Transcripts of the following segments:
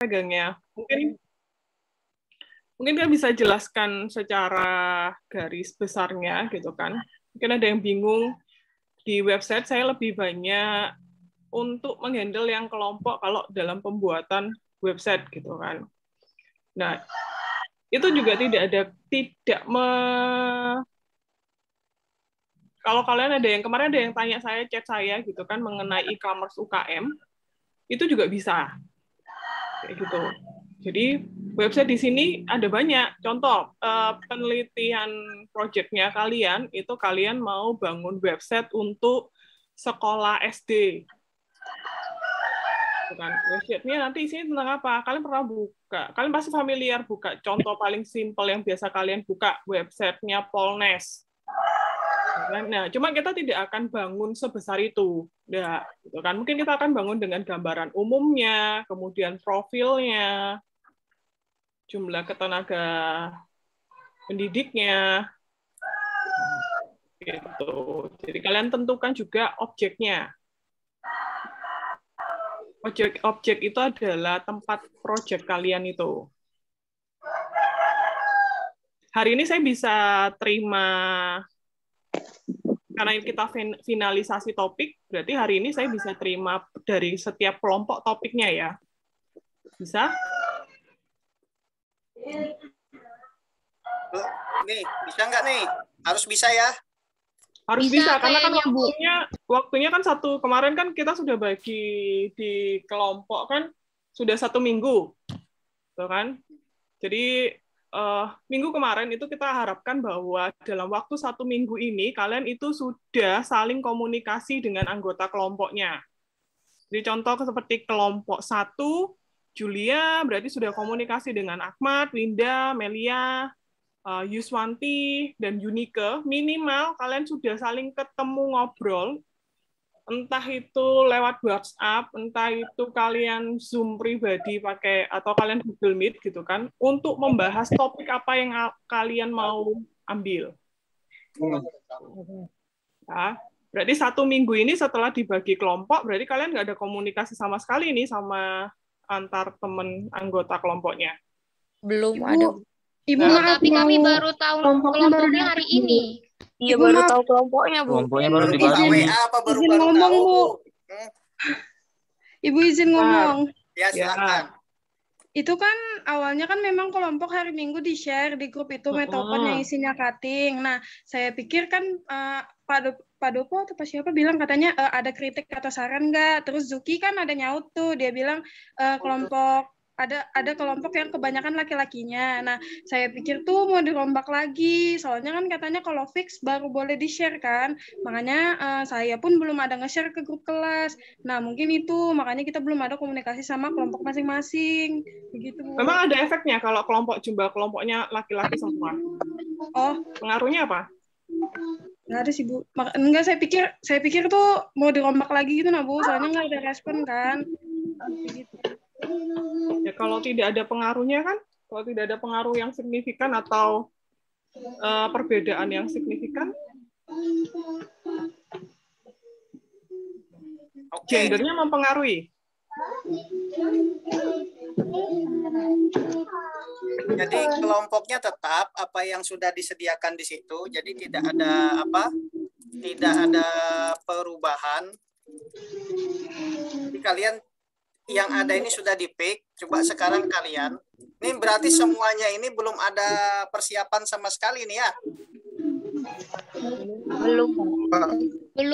pegangnya. Mungkin kan bisa jelaskan secara garis besarnya gitu kan. Mungkin ada yang bingung, di website saya lebih banyak untuk menghandle yang kelompok kalau dalam pembuatan website gitu kan. Nah, itu juga kalau kalian ada yang kemarin ada yang tanya saya, chat saya gitu kan mengenai e-commerce UKM, itu juga bisa. Kayak gitu. Jadi website di sini ada banyak. Contoh penelitian proyeknya kalian itu kalian mau bangun website untuk sekolah SD. Bukan website-nya nanti isinya tentang apa? Kalian pernah buka? Kalian pasti familiar buka. Contoh paling simpel yang biasa kalian buka website-nya Polnes. Nah, cuma kita tidak akan bangun sebesar itu, ya, gitu kan? Mungkin kita akan bangun dengan gambaran umumnya, kemudian profilnya, jumlah ketenaga pendidiknya, gitu. Jadi kalian tentukan juga objeknya. Objek itu adalah tempat proyek kalian itu. Hari ini saya bisa terima, karena kita finalisasi topik, berarti hari ini saya bisa terima dari setiap kelompok topiknya ya. Bisa? Nih, bisa nggak nih? Harus bisa ya? Harus bisa karena kan waktunya kan kemarin kan kita sudah bagi di kelompok kan sudah 1 minggu, tuh kan? Jadi minggu kemarin itu kita harapkan bahwa dalam waktu 1 minggu ini kalian itu sudah saling komunikasi dengan anggota kelompoknya. Jadi contoh seperti kelompok 1, Julia berarti sudah komunikasi dengan Ahmad, Winda, Melia, Yuswanti, dan Yunike. Minimal kalian sudah saling ketemu ngobrol, entah itu lewat WhatsApp, entah itu kalian Zoom pribadi pakai atau kalian Google Meet gitu kan, untuk membahas topik apa yang kalian mau ambil. Ya, berarti 1 minggu ini setelah dibagi kelompok, berarti kalian nggak ada komunikasi sama sekali nih sama antar teman anggota kelompoknya. Belum ada. Ibu, tapi kami baru tahu kelompoknya hari ini. Iya, baru tahu kelompoknya, Bu. Kelompoknya baru dibagi. Izin ngomong, Bu. Ibu izin ngomong. Ya, silakan. Itu kan awalnya kan memang kelompok hari Minggu di-share di grup itu Metopen yang isinya cutting. Nah, saya pikir kan Pak Dopo atau Pak siapa bilang katanya ada kritik atau saran nggak? Terus Zuki kan ada nyaut tuh, dia bilang kelompok ada kelompok yang kebanyakan laki-lakinya. Nah, saya pikir tuh mau dirombak lagi. Soalnya kan katanya kalau fix baru boleh di-share kan. Makanya saya pun belum ada nge-share ke grup kelas. Nah, mungkin itu makanya kita belum ada komunikasi sama kelompok masing-masing. Begitu, Bu. Memang ada efeknya kalau jumlah kelompoknya laki-laki semua. Oh, pengaruhnya apa? Nggak ada sih, Bu. Enggak, saya pikir tuh mau dirombak lagi gitu, nah, Bu. Soalnya nggak ada respon kan. Begitu. Ya, kalau tidak ada pengaruhnya kan, kalau tidak ada pengaruh yang signifikan atau perbedaan yang signifikan, gendernya mempengaruhi. Jadi kelompoknya tetap apa yang sudah disediakan di situ, jadi tidak ada perubahan. Jadi kalian yang ada ini sudah di-pick, coba sekarang kalian. Ini berarti semuanya ini belum ada persiapan sama sekali nih ya? Belum.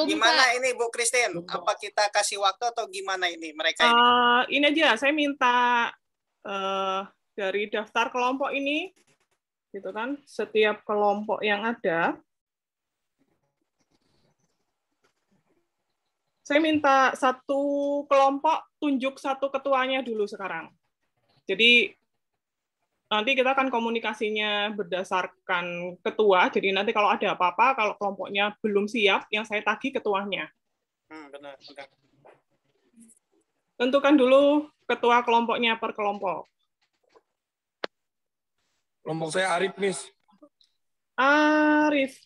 Gimana Pak. ini Bu Christine? Apa kita kasih waktu atau gimana ini mereka ini? Ini aja, saya minta dari daftar kelompok ini, gitu kan, setiap kelompok yang ada, saya minta satu kelompok tunjuk satu ketuanya dulu sekarang. Jadi nanti kita akan komunikasinya berdasarkan ketua. Jadi nanti kalau ada apa-apa, kalau kelompoknya belum siap, yang saya tagih ketuanya. Benar. Tentukan dulu ketua kelompoknya per kelompok. Kelompok saya Arif, Miss. Arif,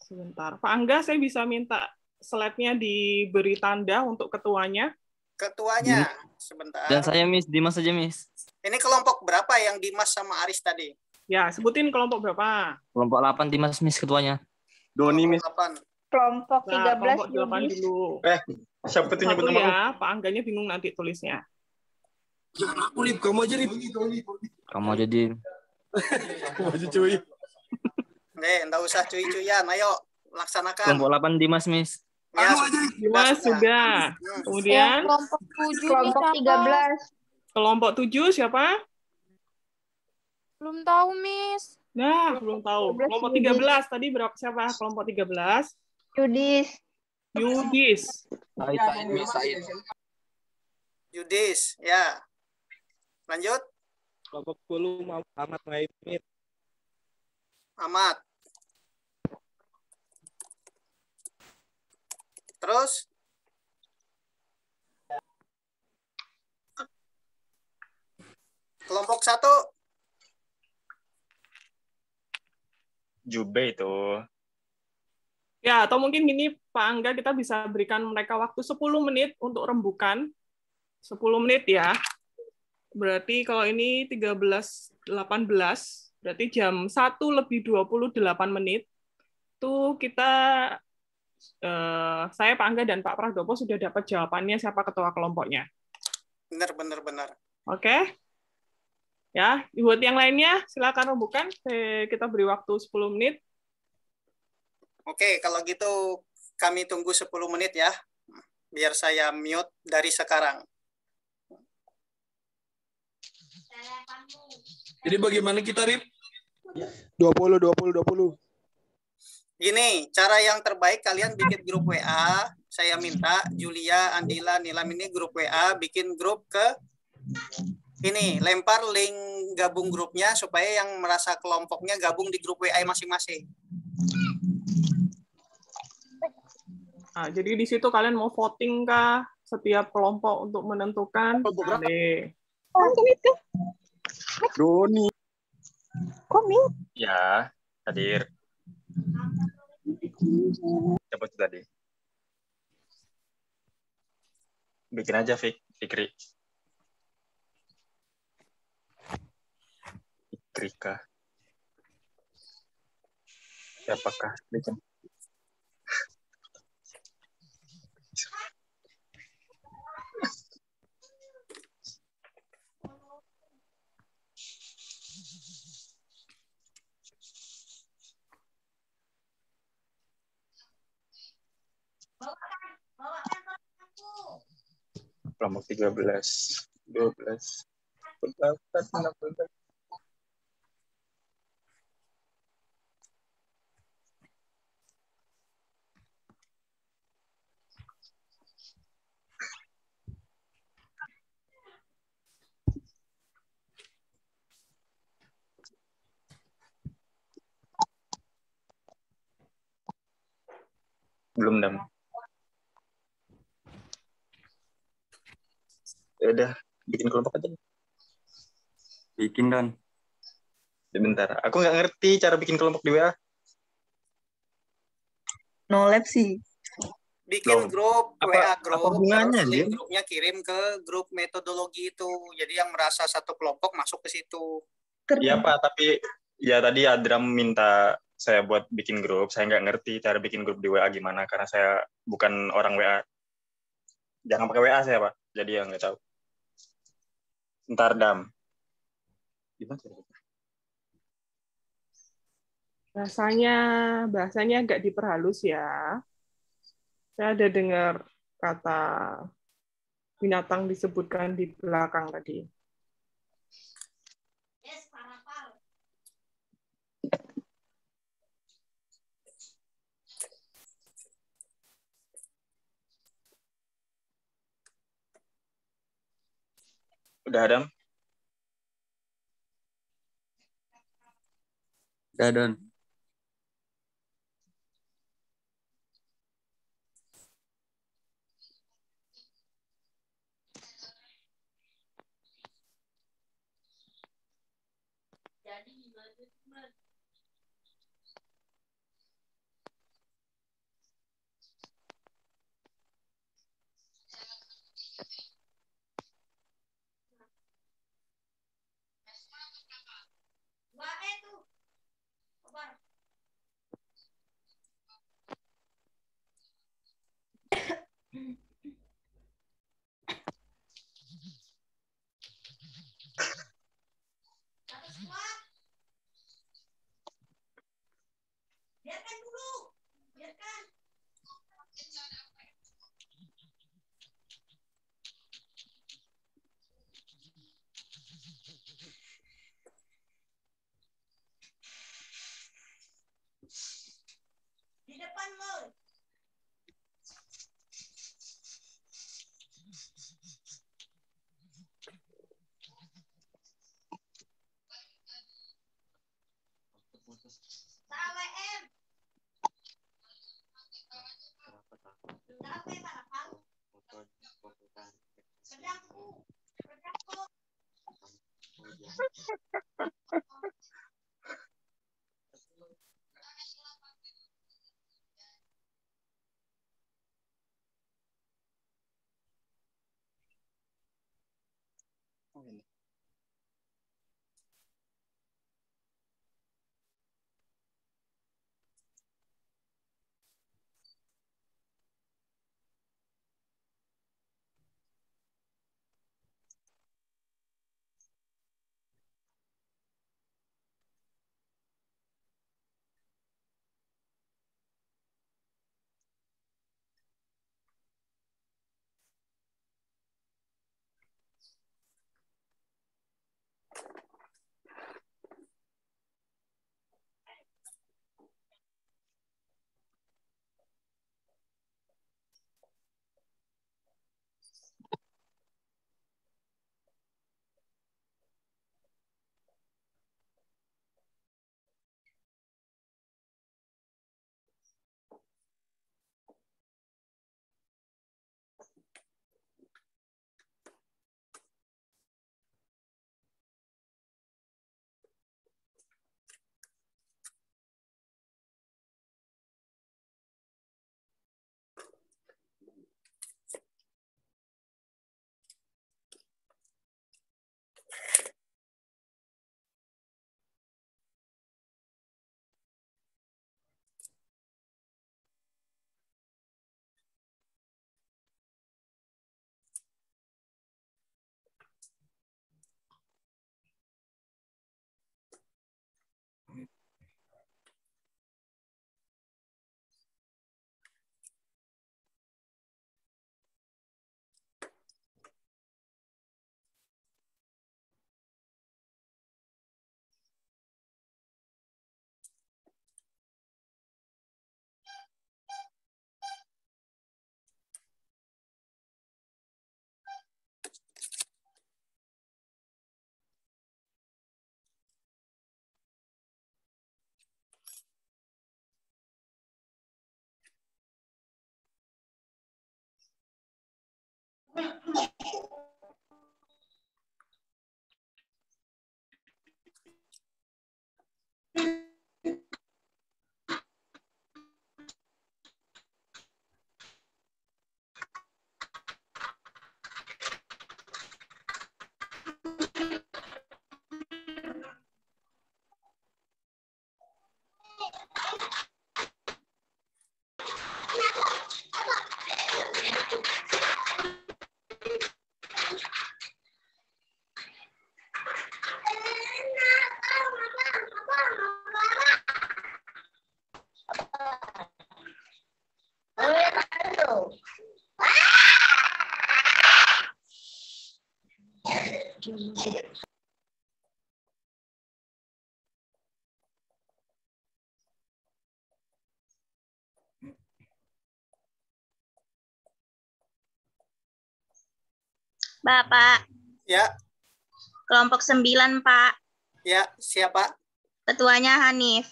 sebentar. Pak Angga, saya bisa minta slide-nya diberi tanda untuk ketuanya. Ketuanya, sebentar. Dan saya Miss, Dimas aja Miss. Ini kelompok berapa yang Dimas sama Aris tadi? Ya, sebutin kelompok berapa. Kelompok 8 Dimas Miss ketuanya. Doni, Miss. 8. Kelompok Nah, 13 kelompok 8 Yudis. dulu. Siapa tuh nyebut Satu nama lu? ya, Pak Angganya bingung nanti tulisnya. Jangan aku, Lip. Kamu aja, Lip. Kamu aja di Kamu aja, cuy. Enggak usah cuy-cuyan. Ayo, laksanakan. kelompok 8 Dimas Miss. Ya, Dimas sudah. Kemudian Kelompok 7 Kelompok 13. kelompok 7 siapa? Belum tahu, Miss. Nah, belum tahu. 13 Kelompok Yudis. 13 tadi berapa siapa? Kelompok 13. Yudis. Yudis. Said, Miss. Said. Yudis, ya. Lanjut, Kelompok 10, Ahmad Muhammad. Ahmad. Terus, kelompok 1, Jube itu. Ya, atau mungkin gini Pak Angga, kita bisa berikan mereka waktu 10 menit untuk rembukan. 10 menit ya. Berarti kalau ini 13.18, berarti jam 1 lebih 28 menit. Itu kita, saya Pak Angga dan Pak Pradopo sudah dapat jawabannya siapa ketua kelompoknya. benar. Oke? Ya, buat yang lainnya silakan rembukan. Kita beri waktu 10 menit. Oke, kalau gitu kami tunggu 10 menit ya. Biar saya mute dari sekarang. Jadi bagaimana kita, Rip? 20. Gini, cara yang terbaik kalian bikin grup WA. Saya minta Julia, Andila, Nilam ini grup WA, bikin grup ke ini, lempar link gabung grupnya supaya yang merasa kelompoknya gabung di grup WA masing-masing. Nah, jadi di situ kalian mau voting kah setiap kelompok untuk menentukan? Boleh. Doni. Ya, hadir. Siapa tuh tadi? Bikin aja, Fikri. Fikrika. Siapakah? Bikin. Kelompok 13, 12, 14, 16. Belum, Dam. Ya udah, bikin kelompok aja. Bikin Dan. Sebentar, aku nggak ngerti cara bikin kelompok di WA. No lab sih. Bikin grup WA grup, apa hubungannya, terus link Jim? grupnya kirim ke grup metodologi itu. Jadi yang merasa satu kelompok masuk ke situ. Iya Pak, tapi ya tadi Adram minta saya buat bikin grup. Saya nggak ngerti cara bikin grup di WA gimana karena saya bukan orang WA. Jangan pakai WA saya Pak. Jadi ya nggak tahu. Ntar Dam. Gimana caranya? Bahasanya agak diperhalus ya. Saya ada dengar kata binatang disebutkan di belakang tadi. Udah Adam? Udah Don. Di depan lo. KWM. Bapak. Ya. Kelompok 9, Pak. Ya, siapa? Ketuanya Hanif.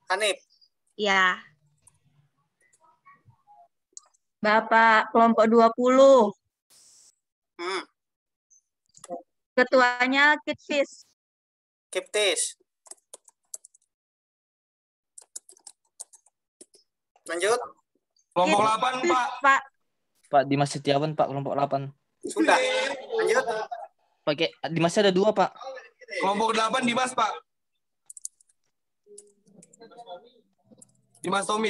Hanif. Ya. Bapak, kelompok 20. Ketuanya Kitfis. Kiptis. Lanjut. Kelompok 8, Pak. Pak Dimas Setiawan, Pak, kelompok 8. Sudah. Lanjut. Pakai Dimasnya ada 2, Pak. Kelompok 8 Dimas, Pak. Dimas Tommy.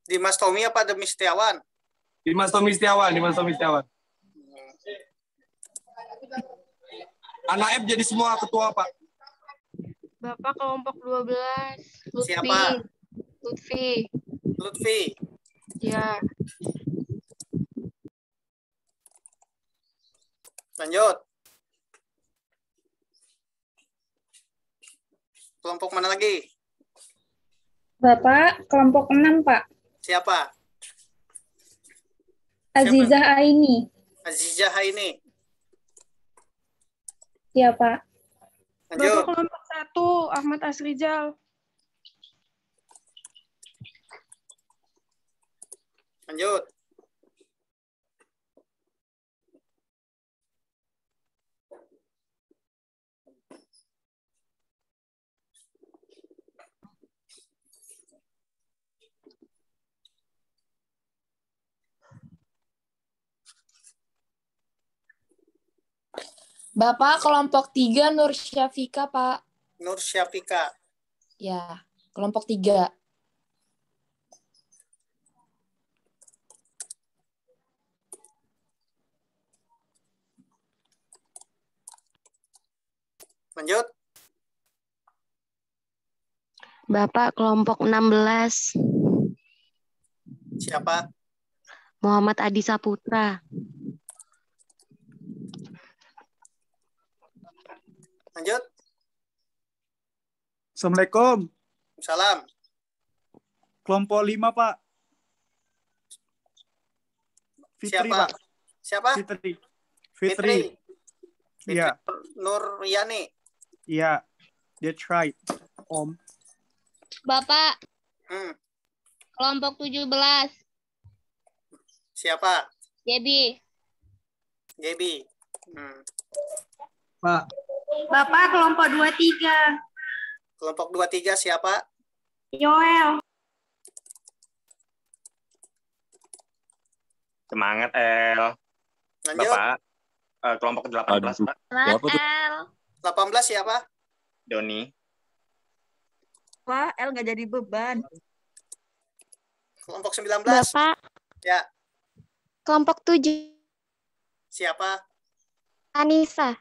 Dimas Tommy apa Demi Setiawan? Dimas Tommy Setiawan. Anak F jadi semua ketua, Pak. Bapak kelompok 12. Lutfi. Siapa? Lutfi. Ya. Lanjut. Kelompok mana lagi? Bapak, kelompok 6, Pak. Siapa? Azizah Aini. Azizah Aini. Iya, Pak. Lanjut. Bapak kelompok 1, Ahmad Asrijal. Lanjut. Bapak kelompok 3 Nur Syafika, Pak. Nur Syafika. Ya, kelompok 3. Lanjut. Bapak kelompok 16. Siapa? Muhammad Adi Saputra. Lanjut. Assalamualaikum. Salam. Kelompok 5, Pak. Fitri, Siapa? Pak. Siapa? Fitri. Iya. Nur Yani. Iya. That's right, Om. Bapak kelompok 17. Siapa? Gaby. Pak. Bapak kelompok 23. Kelompok 23 siapa? Yoel. Semangat, El. Lanjut. Bapak, kelompok 18, Pak. El. 18 siapa? Doni. Wah, El nggak jadi beban. Kelompok 19. Bapak Ya. kelompok 7. Siapa? Anissa.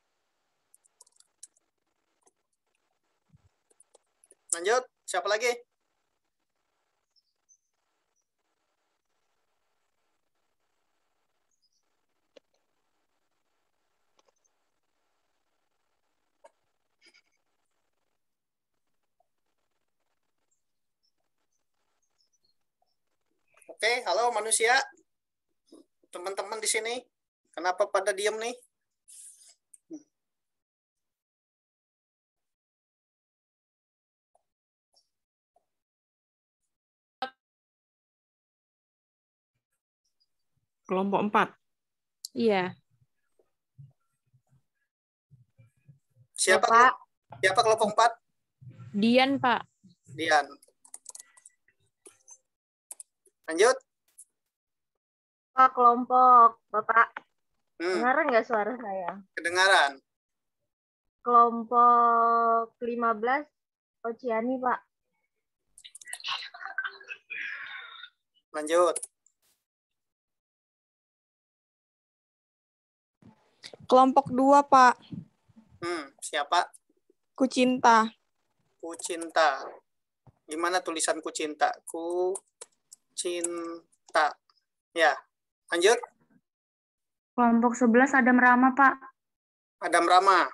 Lanjut. Siapa lagi? Oke, halo manusia. Teman-teman di sini. Kenapa pada diam nih? Kelompok 4. Iya. Siapa? Siapa kelompok 4? Dian, Pak. Dian. Lanjut. Pak kelompok, Bapak. Dengaran nggak suara saya? Kedengaran. Kelompok 15, Ociani, Pak. Lanjut. Kelompok 2, Pak. Siapa? Kucinta. Kucinta. Gimana tulisan Kucinta? Kucinta. Ya. Lanjut. Kelompok 11, Adam Rama, Pak. Adam Rama.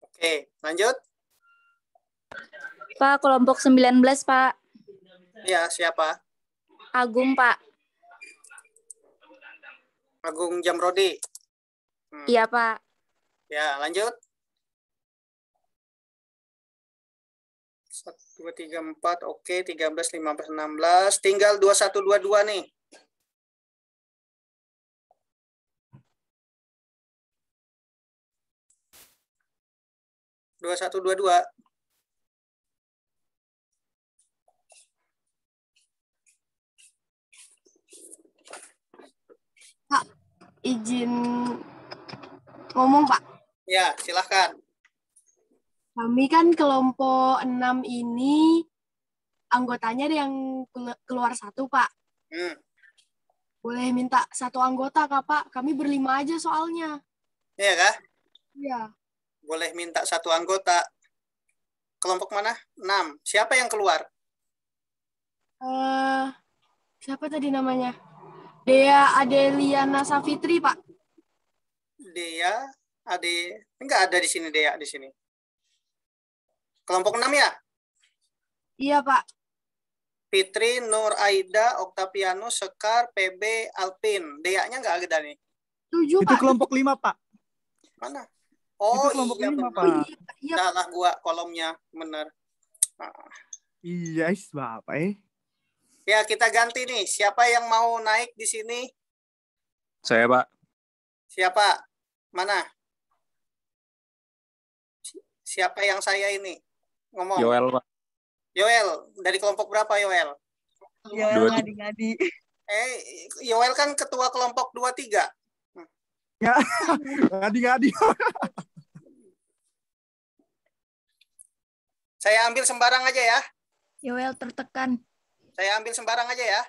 Oke, lanjut. Pak, kelompok 19, Pak. Ya, siapa? Agung, Pak. Agung Jamrodi. Iya, Pak. Ya, lanjut. 1, 2, 3, 4. Oke, 13, 15, 16. Tinggal 21, 22 nih. Dua satu dua dua. Pak, izin ngomong, Pak. Ya, silahkan. Kami kan kelompok 6 ini anggotanya ada yang keluar 1, Pak. Boleh minta 1 anggota, Kak, Pak? Kami berlima aja soalnya. Iya kah? Iya. Boleh minta 1 anggota. Kelompok mana? 6. Siapa yang keluar? Siapa tadi namanya? Dea Adeliana Safitri, Pak. Dea, enggak ada di sini Dea di sini. Kelompok 6 ya? Iya, Pak. Fitri, Nur Aida, Oktavianus, Sekar, PB, Alpin. Dea-nya enggak ada nih. 7, Itu Pak. kelompok 5, Pak. Mana? Itu kelompok 5, Pak. Iya. Salah gua kolomnya, bener. Iya, Bapak. Ya, kita ganti nih. Siapa yang mau naik di sini? Saya, Pak. Siapa? Mana? Siapa yang saya ini? Ngomong. Yoel, Pak. Yoel, dari kelompok berapa Yoel? Yoel ngadi-ngadi. Yoel kan ketua kelompok 23. Ya, ngadi-ngadi. Saya ambil sembarang aja ya. Yoel tertekan. Saya ambil sembarang aja ya.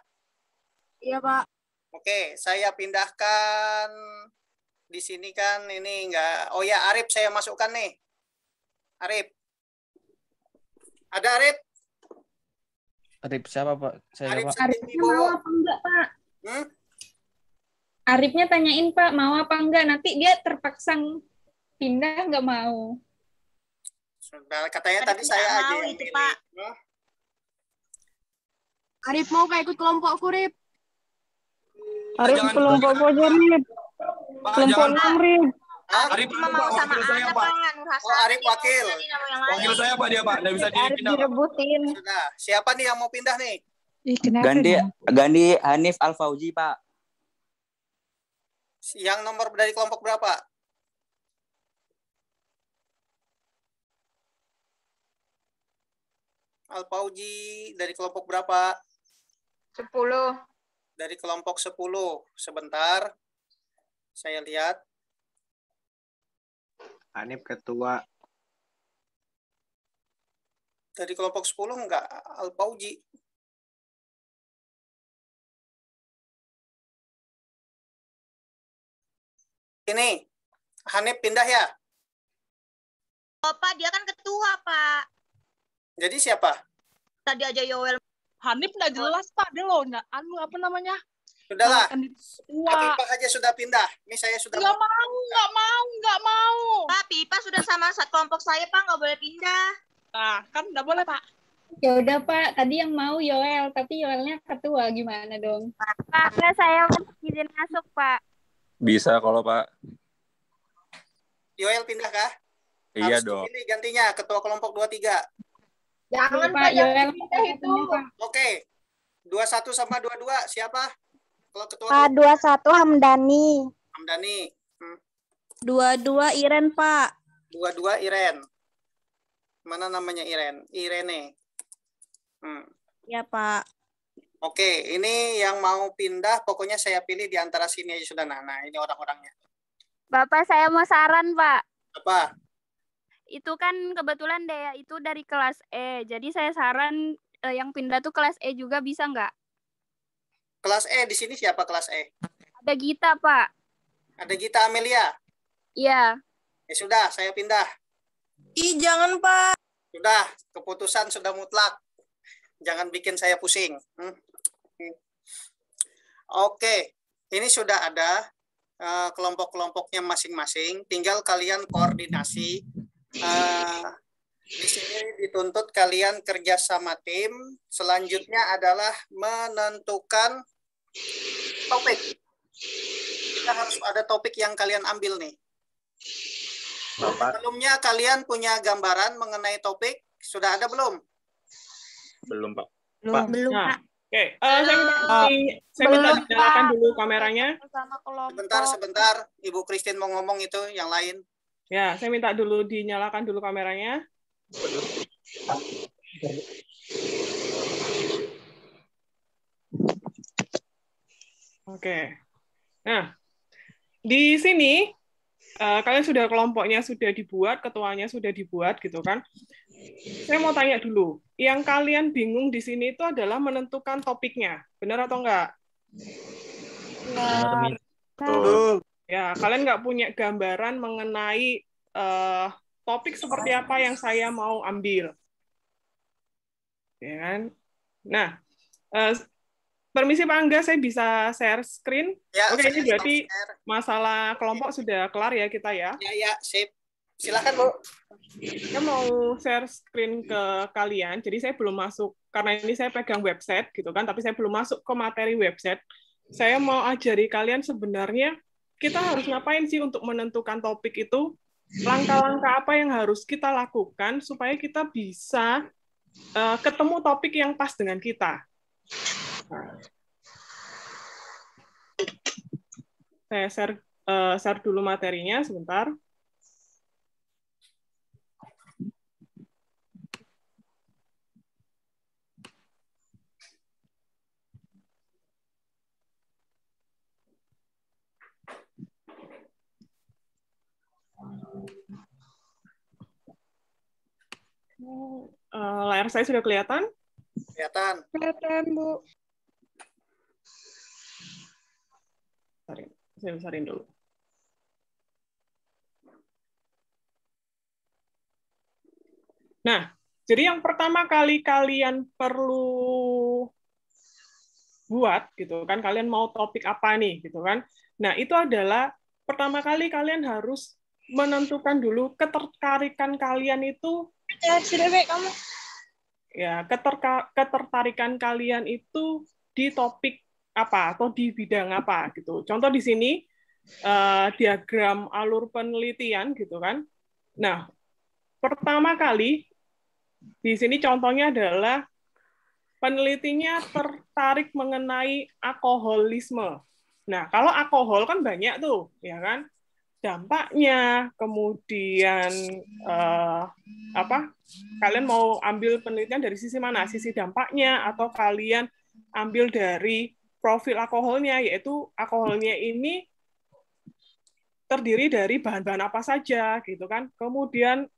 Iya, Pak. Oke, saya pindahkan di sini kan ini enggak. Oh ya, Arif saya masukkan nih. Arif. Ada Arif? Arif siapa, Pak? Saya, Arif Pak. Arifnya mau apa enggak, Pak? Hmm? Arifnya tanyain, Pak, mau apa enggak? Nanti dia terpaksa pindah nggak mau. Sudah, katanya tadi saya aja yang itu, pilih. Pak. Arif mau gak ikut kelompokku, Rip? Arif kelompokku aja, Rip. Kelompok 6, Rip. Arif Cuma mau sama saya, Ana, Pak. Pak. Nur Hasan. Oh, Arif wakil. Wakil saya, Pak, dia, Pak. Nggak bisa dipindah, Pak. Sudah. Siapa nih yang mau pindah nih? Ganti Hanif Al-Fauzi, Pak. Yang nomor dari kelompok berapa? Al-Fauzi dari kelompok berapa? 10. Dari kelompok 10. Sebentar. Saya lihat. Hanif ketua. Dari kelompok 10 enggak Al-Fauzi. Ini. Hanif pindah ya? Oh, Pak, dia kan ketua, Pak. Jadi siapa? Tadi aja Yoel. Hanif nggak jelas, Pak. Dia loh, apa namanya? Sudahlah. Ketua. Pipa aja sudah pindah. Ini saya sudah Nggak mau. Pak, Pipa sudah sama satu kelompok saya, Pak. Nggak boleh pindah. Nah, kan nggak boleh, Pak. Ya udah, Pak, tadi yang mau Yoel, tapi Yoelnya ketua, gimana dong? Pak, saya izin masuk, Pak. Bisa kalau, Pak. Yoel pindah kah? Iya Harus dong. dipilih gantinya ketua kelompok 23. Jangan, Pak, Yoel pindah itu. Oke. 21 sama 22 siapa? Kalau ketua Pak, 21 Hamdani. Hamdani. 22 Iren, Pak. 22 Iren. Mana namanya Iren? Irene. Ya, Pak. Oke, ini yang mau pindah pokoknya saya pilih di antara sini aja sudah. Nah, ini orang-orangnya. Bapak, saya mau saran, Pak. Apa? Itu kan kebetulan Dea itu dari kelas E. Jadi saya saran yang pindah tuh kelas E juga bisa nggak? Kelas E di sini siapa kelas E? Ada Gita, Pak. Ada Gita Amelia. Iya. Ya sudah, saya pindah. Ih, jangan, Pak. Sudah, keputusan sudah mutlak. Jangan bikin saya pusing. Oke, ini sudah ada kelompok-kelompoknya masing-masing. Tinggal kalian koordinasi. Di sini dituntut kalian kerja sama tim. Selanjutnya adalah menentukan topik. Kita harus ada topik yang kalian ambil nih. Sebelumnya kalian punya gambaran mengenai topik? Sudah ada belum? Belum, Pak. Belum, Nah, Pak. Oke, saya minta dinyalakan dulu kameranya. Sebentar. Ibu Christine mau ngomong itu yang lain. Ya, saya minta dulu dinyalakan dulu kameranya. Oke. Nah, di sini kalian sudah kelompoknya sudah dibuat, ketuanya sudah dibuat gitu kan. Saya mau tanya dulu, yang kalian bingung di sini itu adalah menentukan topiknya, benar atau enggak? Betul. Ya, kalian nggak punya gambaran mengenai topik seperti apa yang saya mau ambil. Ya kan? Nah, permisi Pak Angga, saya bisa share screen? Ya, Oke, ini berarti share. masalah kelompok sudah kelar ya kita ya? Ya, sip. Silakan, Bu. Saya mau share screen ke kalian, jadi saya belum masuk, karena ini saya pegang website, gitu kan, tapi saya belum masuk ke materi website. Saya mau ajari kalian sebenarnya kita harus ngapain sih untuk menentukan topik itu, langkah-langkah apa yang harus kita lakukan supaya kita bisa ketemu topik yang pas dengan kita. Nah, saya share dulu materinya sebentar. Layar saya sudah kelihatan? Kelihatan. Kelihatan, Bu. Saya besarin dulu. Nah, jadi yang pertama kali kalian perlu buat, gitu kan, kalian mau topik apa nih, gitu kan. Nah, itu adalah pertama kali kalian harus menentukan dulu ketertarikan kalian itu. Ya, ketertarikan kalian itu di topik apa atau di bidang apa gitu. Contoh di sini diagram alur penelitian gitu kan. Nah, pertama kali di sini contohnya adalah penelitinya tertarik mengenai alkoholisme. Nah, kalau alkohol kan banyak tuh, ya kan? Dampaknya, kemudian kalian mau ambil penelitian dari sisi mana? Sisi dampaknya, atau kalian ambil dari profil alkoholnya, yaitu alkoholnya ini terdiri dari bahan-bahan apa saja, gitu kan? Kemudian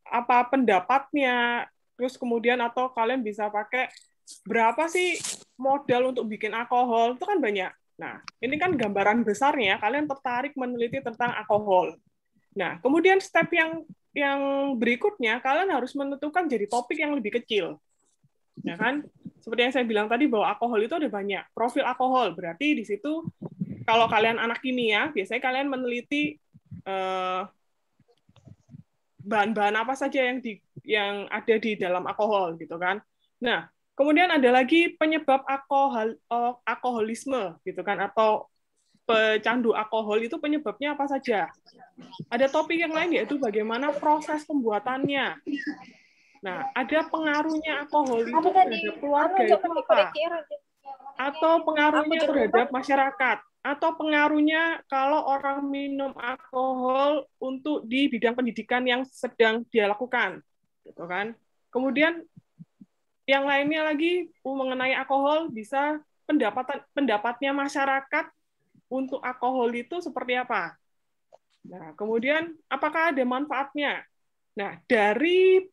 apa pendapatnya, terus kemudian atau kalian bisa pakai berapa sih modal untuk bikin alkohol, itu kan banyak. Nah, ini kan gambaran besarnya, kalian tertarik meneliti tentang alkohol. Nah, kemudian step yang berikutnya, kalian harus menentukan jadi topik yang lebih kecil. Ya kan? Seperti yang saya bilang tadi, bahwa alkohol itu ada banyak. Profil alkohol, berarti di situ, kalau kalian anak kimia, biasanya kalian meneliti bahan-bahan apa saja yang ada di dalam alkohol, gitu kan. Nah, kemudian ada lagi penyebab alkoholisme, gitu kan, atau pecandu alkohol itu penyebabnya apa saja. Ada topik yang lain yaitu bagaimana proses pembuatannya. Nah, ada pengaruhnya alkohol itu terhadap keluarga itu apa? Atau pengaruhnya terhadap masyarakat, atau pengaruhnya kalau orang minum alkohol untuk di bidang pendidikan yang sedang dia lakukan, gitu kan. Kemudian yang lainnya lagi mengenai alkohol bisa pendapatnya masyarakat untuk alkohol itu seperti apa. Nah, kemudian apakah ada manfaatnya? Nah, dari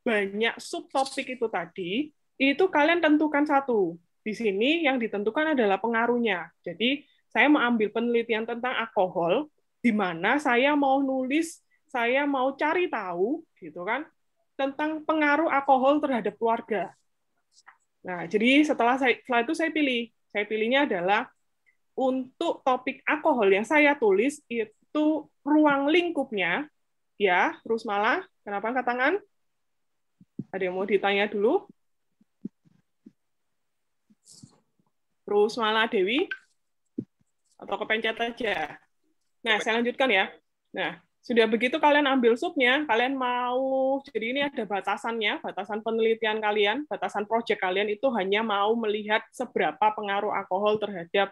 banyak subtopik itu tadi, itu kalian tentukan satu. Di sini yang ditentukan adalah pengaruhnya. Jadi, saya mau ambil penelitian tentang alkohol, di mana saya mau nulis, saya mau cari tahu, gitu kan, tentang pengaruh alkohol terhadap keluarga. Nah, jadi setelah itu saya pilih. Saya pilihnya adalah untuk topik alkohol yang saya tulis itu ruang lingkupnya, ya, Rusmala, kenapa angkat tangan? Ada yang mau ditanya dulu? Rusmala Dewi? Atau kepencet aja? Nah, saya lanjutkan ya. Nah, sudah begitu kalian ambil subnya, kalian mau, jadi ini ada batasannya, batasan penelitian kalian, batasan proyek kalian itu hanya mau melihat seberapa pengaruh alkohol terhadap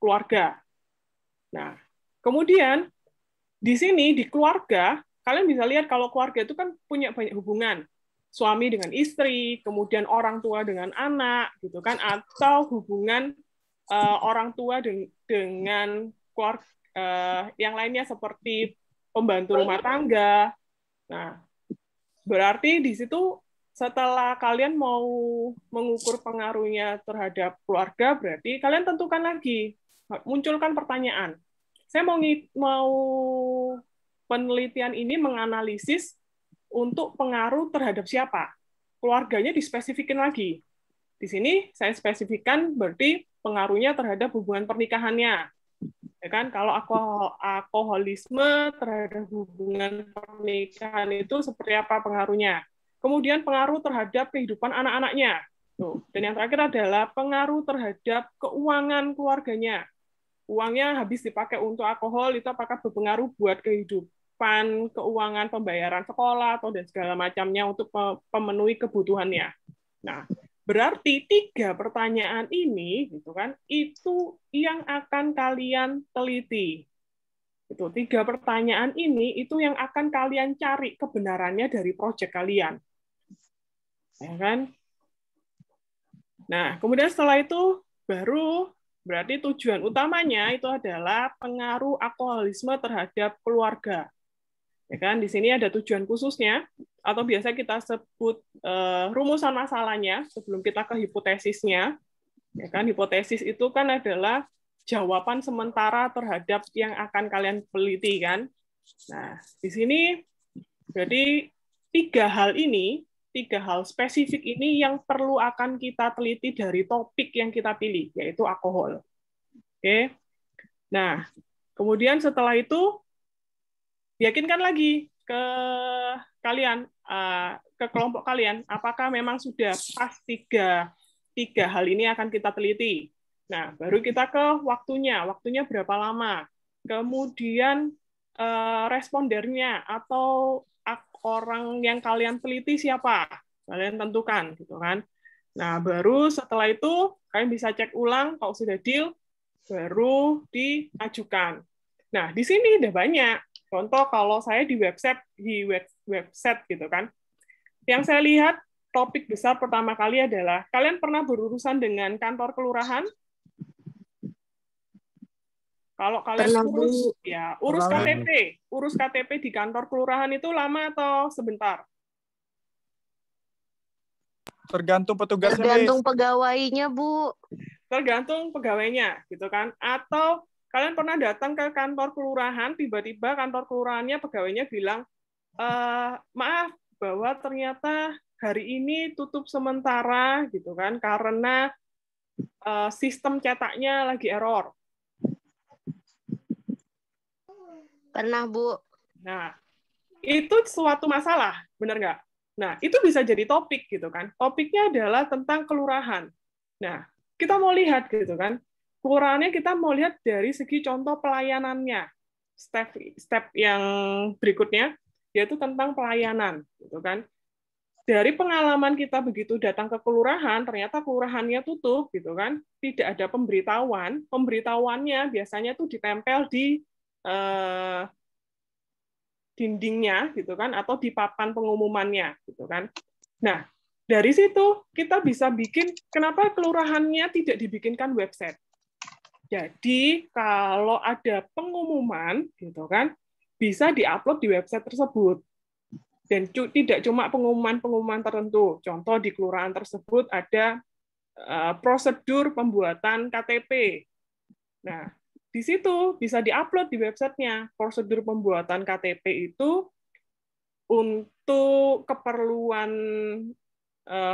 keluarga. Nah, kemudian di sini, di keluarga, kalian bisa lihat kalau keluarga itu kan punya banyak hubungan. Suami dengan istri, kemudian orang tua dengan anak, gitu kan, atau hubungan orang tua dengan keluarga, yang lainnya seperti pembantu rumah tangga. Nah, berarti di situ setelah kalian mau mengukur pengaruhnya terhadap keluarga, berarti kalian tentukan lagi, munculkan pertanyaan. Saya mau penelitian ini menganalisis untuk pengaruh terhadap siapa. Keluarganya dispesifikin lagi. Di sini saya spesifikkan berarti pengaruhnya terhadap hubungan pernikahannya. Ya kan? Kalau alkoholisme terhadap hubungan pernikahan itu seperti apa pengaruhnya? Kemudian pengaruh terhadap kehidupan anak-anaknya. Dan yang terakhir adalah pengaruh terhadap keuangan keluarganya. Uangnya habis dipakai untuk alkohol, itu apakah berpengaruh buat kehidupan, keuangan, pembayaran sekolah, atau dan segala macamnya untuk memenuhi kebutuhannya. Nah, berarti 3 pertanyaan ini, gitu kan, itu yang akan kalian teliti. Itu 3 pertanyaan ini, itu yang akan kalian cari kebenarannya dari proyek kalian. Ya kan? Nah, kemudian setelah itu, baru berarti tujuan utamanya itu adalah pengaruh alkoholisme terhadap keluarga. Ya kan, di sini ada tujuan khususnya, atau biasa kita sebut rumusan masalahnya sebelum kita ke hipotesisnya. Ya kan, hipotesis itu kan adalah jawaban sementara terhadap yang akan kalian teliti kan. Nah, di sini berarti 3 hal spesifik ini yang perlu akan kita teliti dari topik yang kita pilih, yaitu alkohol. Oke. Nah, kemudian setelah itu, yakinkan lagi ke kalian, ke kelompok kalian, apakah memang sudah pas 3 hal ini akan kita teliti. Nah, baru kita ke waktunya berapa lama. Kemudian respondernya atau orang yang kalian teliti siapa, kalian tentukan gitu kan. Nah, baru setelah itu kalian bisa cek ulang, kalau sudah deal baru diajukan. Nah, di sini udah banyak contoh. Kalau saya di website gitu kan, yang saya lihat topik besar pertama kali adalah kalian pernah berurusan dengan kantor kelurahan. Kalau kalian urus KTP di kantor kelurahan itu lama atau sebentar? Tergantung petugasnya. Tergantung pegawainya, Bu. Tergantung pegawainya, gitu kan? Atau kalian pernah datang ke kantor kelurahan, tiba-tiba kantor kelurahannya pegawainya bilang, maaf bahwa ternyata hari ini tutup sementara, gitu kan? Karena sistem cetaknya lagi error. Pernah, Bu. Nah, itu suatu masalah, benar nggak? Nah, itu bisa jadi topik, gitu kan. Topiknya adalah tentang kelurahan. Nah, kita mau lihat, gitu kan. Kelurahannya kita mau lihat dari segi contoh pelayanannya. Step yang berikutnya, yaitu tentang pelayanan, gitu kan. Dari pengalaman kita begitu datang ke kelurahan, ternyata kelurahannya tutup, gitu kan. Tidak ada pemberitahuan. Pemberitahuannya biasanya tuh ditempel di dindingnya gitu kan, atau di papan pengumumannya gitu kan. Nah, dari situ kita bisa bikin, kenapa kelurahannya tidak dibikinkan website. Jadi kalau ada pengumuman gitu kan, bisa diupload di website tersebut. Dan tidak cuma pengumuman-pengumuman tertentu. Contoh di kelurahan tersebut ada prosedur pembuatan KTP. Nah, di situ bisa diupload di websitenya. Prosedur pembuatan KTP itu untuk keperluan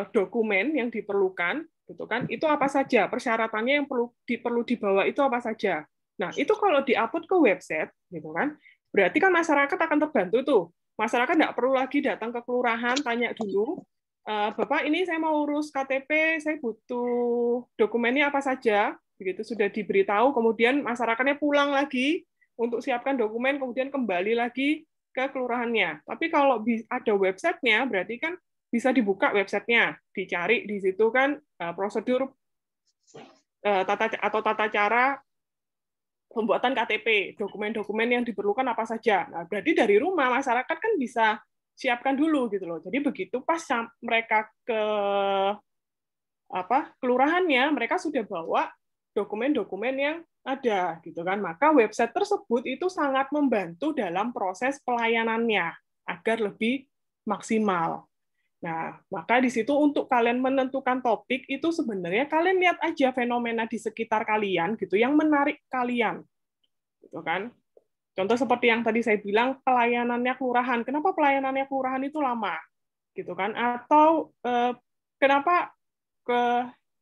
dokumen yang diperlukan, gitu kan? Itu apa saja? Persyaratannya yang perlu dibawa itu apa saja? Nah, itu kalau diupload ke website, gitu kan? Berarti kan masyarakat akan terbantu tuh. Masyarakat nggak perlu lagi datang ke kelurahan tanya dulu, Bapak ini saya mau urus KTP, saya butuh dokumennya apa saja. Begitu sudah diberitahu, kemudian masyarakatnya pulang lagi untuk siapkan dokumen, kemudian kembali lagi ke kelurahannya. Tapi kalau ada websitenya, berarti kan bisa dibuka websitenya, dicari di situ kan prosedur tata cara pembuatan KTP, dokumen-dokumen yang diperlukan apa saja. Nah, berarti dari rumah masyarakat kan bisa siapkan dulu gitu loh. Jadi begitu pas mereka ke kelurahannya, mereka sudah bawa dokumen-dokumen yang ada gitu kan. Maka website tersebut itu sangat membantu dalam proses pelayanannya agar lebih maksimal. Nah, maka di situ untuk kalian menentukan topik itu sebenarnya kalian lihat aja fenomena di sekitar kalian gitu yang menarik kalian. Gitu kan. Contoh seperti yang tadi saya bilang pelayanannya kelurahan. Kenapa pelayanannya kelurahan itu lama? Gitu kan. Atau kenapa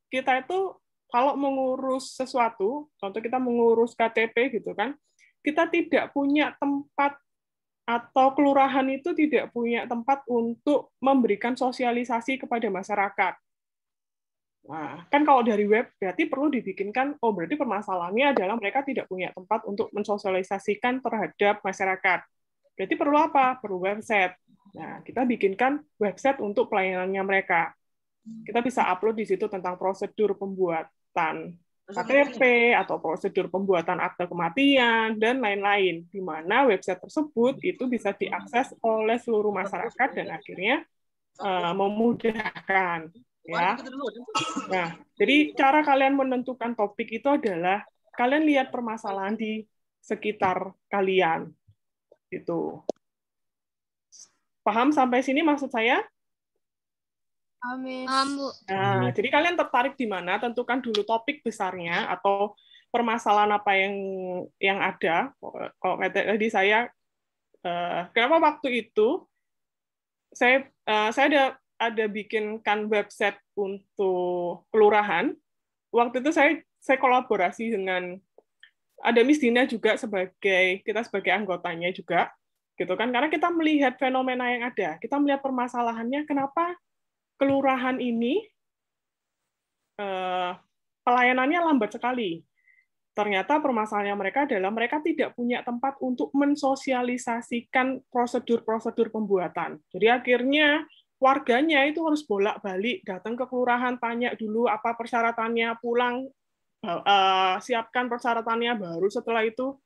kita itu kalau mengurus sesuatu, contoh kita mengurus KTP gitu kan, kita tidak punya tempat atau kelurahan itu tidak punya tempat untuk memberikan sosialisasi kepada masyarakat. Nah, kan kalau dari web berarti perlu dibikinkan, berarti permasalahannya adalah mereka tidak punya tempat untuk mensosialisasikan terhadap masyarakat. Berarti perlu apa? Perlu website. Nah, kita bikinkan website untuk pelayanannya mereka. Kita bisa upload di situ tentang prosedur pembuatan KTP atau prosedur pembuatan akte kematian dan lain-lain, di mana website tersebut itu bisa diakses oleh seluruh masyarakat dan akhirnya memudahkan. Ya. Nah, jadi cara kalian menentukan topik itu adalah kalian lihat permasalahan di sekitar kalian. Gitu. Paham sampai sini maksud saya? Amin. Nah, jadi kalian tertarik di mana? Tentukan dulu topik besarnya atau permasalahan apa yang ada. Kalau tadi saya, kenapa waktu itu saya ada bikinkan website untuk kelurahan. Waktu itu saya kolaborasi dengan ada Miss Dina juga kita sebagai anggotanya juga, gitu kan? Karena kita melihat fenomena yang ada, kita melihat permasalahannya kenapa kelurahan ini pelayanannya lambat sekali. Ternyata permasalahannya mereka adalah mereka tidak punya tempat untuk mensosialisasikan prosedur-prosedur pembuatan. Jadi akhirnya warganya itu harus bolak-balik datang ke kelurahan, tanya dulu apa persyaratannya, pulang siapkan persyaratannya, baru setelah itu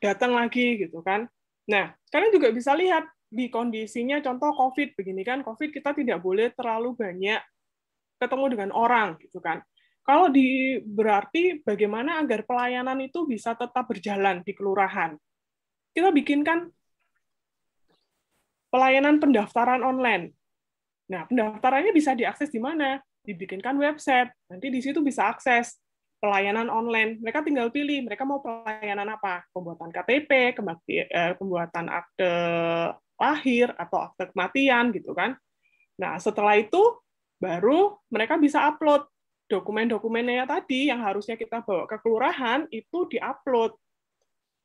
datang lagi gitu kan. Nah, kalian juga bisa lihat di kondisinya contoh COVID begini kan, COVID kita tidak boleh terlalu banyak ketemu dengan orang gitu kan. Kalau berarti bagaimana agar pelayanan itu bisa tetap berjalan di kelurahan? Kita bikinkan pelayanan pendaftaran online. Nah, pendaftarannya bisa diakses di mana? Dibikinkan website. Nanti di situ bisa akses pelayanan online. Mereka tinggal pilih mereka mau pelayanan apa? Pembuatan KTP, pembuatan akte lahir atau akte kematian gitu kan. Nah, setelah itu baru mereka bisa upload dokumen-dokumennya tadi yang harusnya kita bawa ke kelurahan itu diupload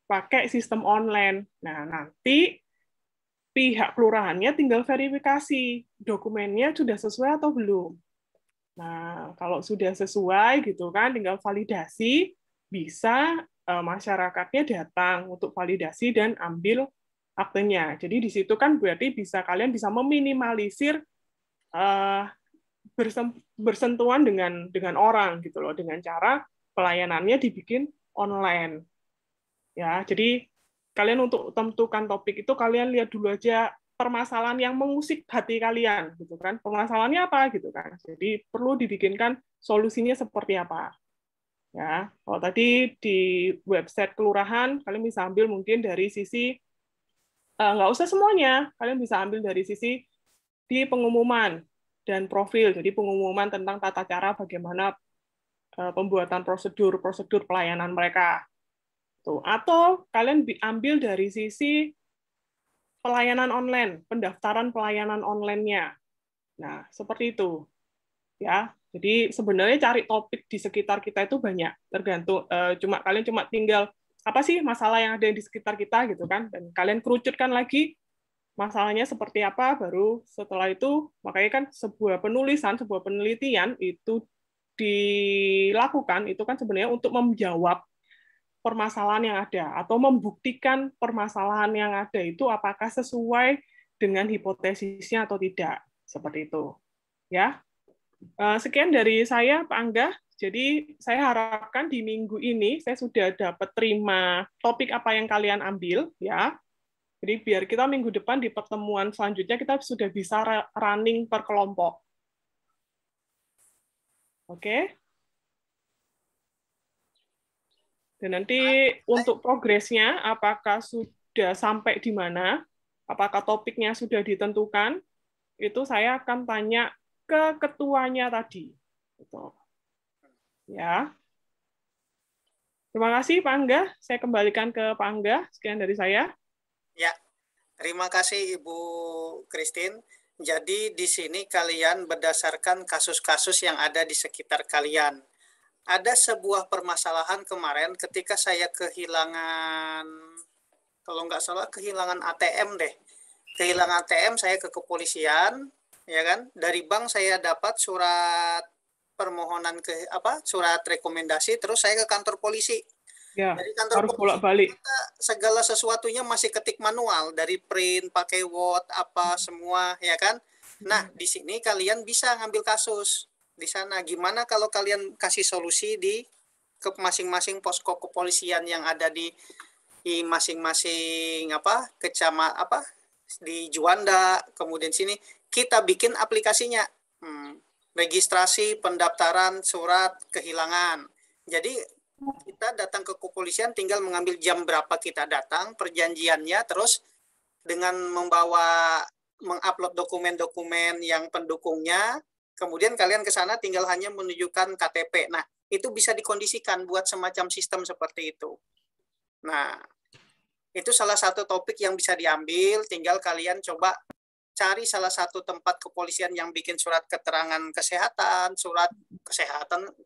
pakai sistem online. Nah, nanti pihak kelurahannya tinggal verifikasi dokumennya sudah sesuai atau belum. Nah, kalau sudah sesuai gitu kan tinggal validasi, bisa masyarakatnya datang untuk validasi dan ambil aktenya. Jadi di situ kan berarti kalian bisa meminimalisir bersentuhan dengan orang gitu loh, dengan cara pelayanannya dibikin online. Ya, jadi kalian untuk tentukan topik itu kalian lihat dulu aja permasalahan yang mengusik hati kalian gitu kan. Permasalahannya apa gitu kan. Jadi perlu dibikinkan solusinya seperti apa. Ya, kalau tadi di website kelurahan kalian bisa ambil mungkin dari sisi nggak usah semuanya, kalian bisa ambil dari sisi di pengumuman dan profil. Jadi pengumuman tentang tata cara bagaimana pembuatan prosedur pelayanan mereka. Tuh. Atau kalian ambil dari sisi pelayanan online, pendaftaran pelayanan online-nya. Nah, seperti itu. Ya. Jadi sebenarnya cari topik di sekitar kita itu banyak, tergantung kalian cuma tinggal apa sih masalah yang ada di sekitar kita gitu kan, dan kalian kerucutkan lagi masalahnya seperti apa, baru setelah itu makanya kan sebuah penelitian itu dilakukan itu kan sebenarnya untuk menjawab permasalahan yang ada atau membuktikan permasalahan yang ada itu apakah sesuai dengan hipotesisnya atau tidak, seperti itu ya. Sekian dari saya, Pak Angga. Jadi saya harapkan di minggu ini saya sudah dapat terima topik apa yang kalian ambil, ya. Jadi biar kita minggu depan di pertemuan selanjutnya kita sudah bisa running per kelompok. Oke? Dan nanti untuk progresnya, apakah sudah sampai di mana, apakah topiknya sudah ditentukan, itu saya akan tanya ke ketuanya tadi. Gitu. Ya. Terima kasih Pak Angga. Saya kembalikan ke Pak Angga. Sekian dari saya. Ya, terima kasih Ibu Christine. Jadi di sini kalian berdasarkan kasus-kasus yang ada di sekitar kalian. Ada sebuah permasalahan kemarin ketika saya kehilangan, kalau nggak salah kehilangan ATM deh. Kehilangan ATM, saya ke kepolisian, ya kan? Dari bank saya dapat surat permohonan surat rekomendasi, terus saya ke kantor polisi. Ya, dari kantor harus polisi bolak-balik. Segala sesuatunya masih ketik manual, dari print, pakai Word, apa semua, ya kan? Nah, di sini kalian bisa ngambil kasus di sana. Gimana kalau kalian kasih solusi di ke masing-masing posko kepolisian yang ada di masing-masing kecamatan di Juanda, kemudian sini kita bikin aplikasinya. Registrasi, pendaftaran, surat kehilangan. Jadi kita datang ke kepolisian tinggal mengambil jam berapa kita datang, perjanjiannya, terus dengan mengupload dokumen-dokumen yang pendukungnya, kemudian kalian ke sana tinggal hanya menunjukkan KTP. Nah, itu bisa dikondisikan buat semacam sistem seperti itu. Nah, itu salah satu topik yang bisa diambil, tinggal kalian coba cari salah satu tempat kepolisian yang bikin surat keterangan kesehatan,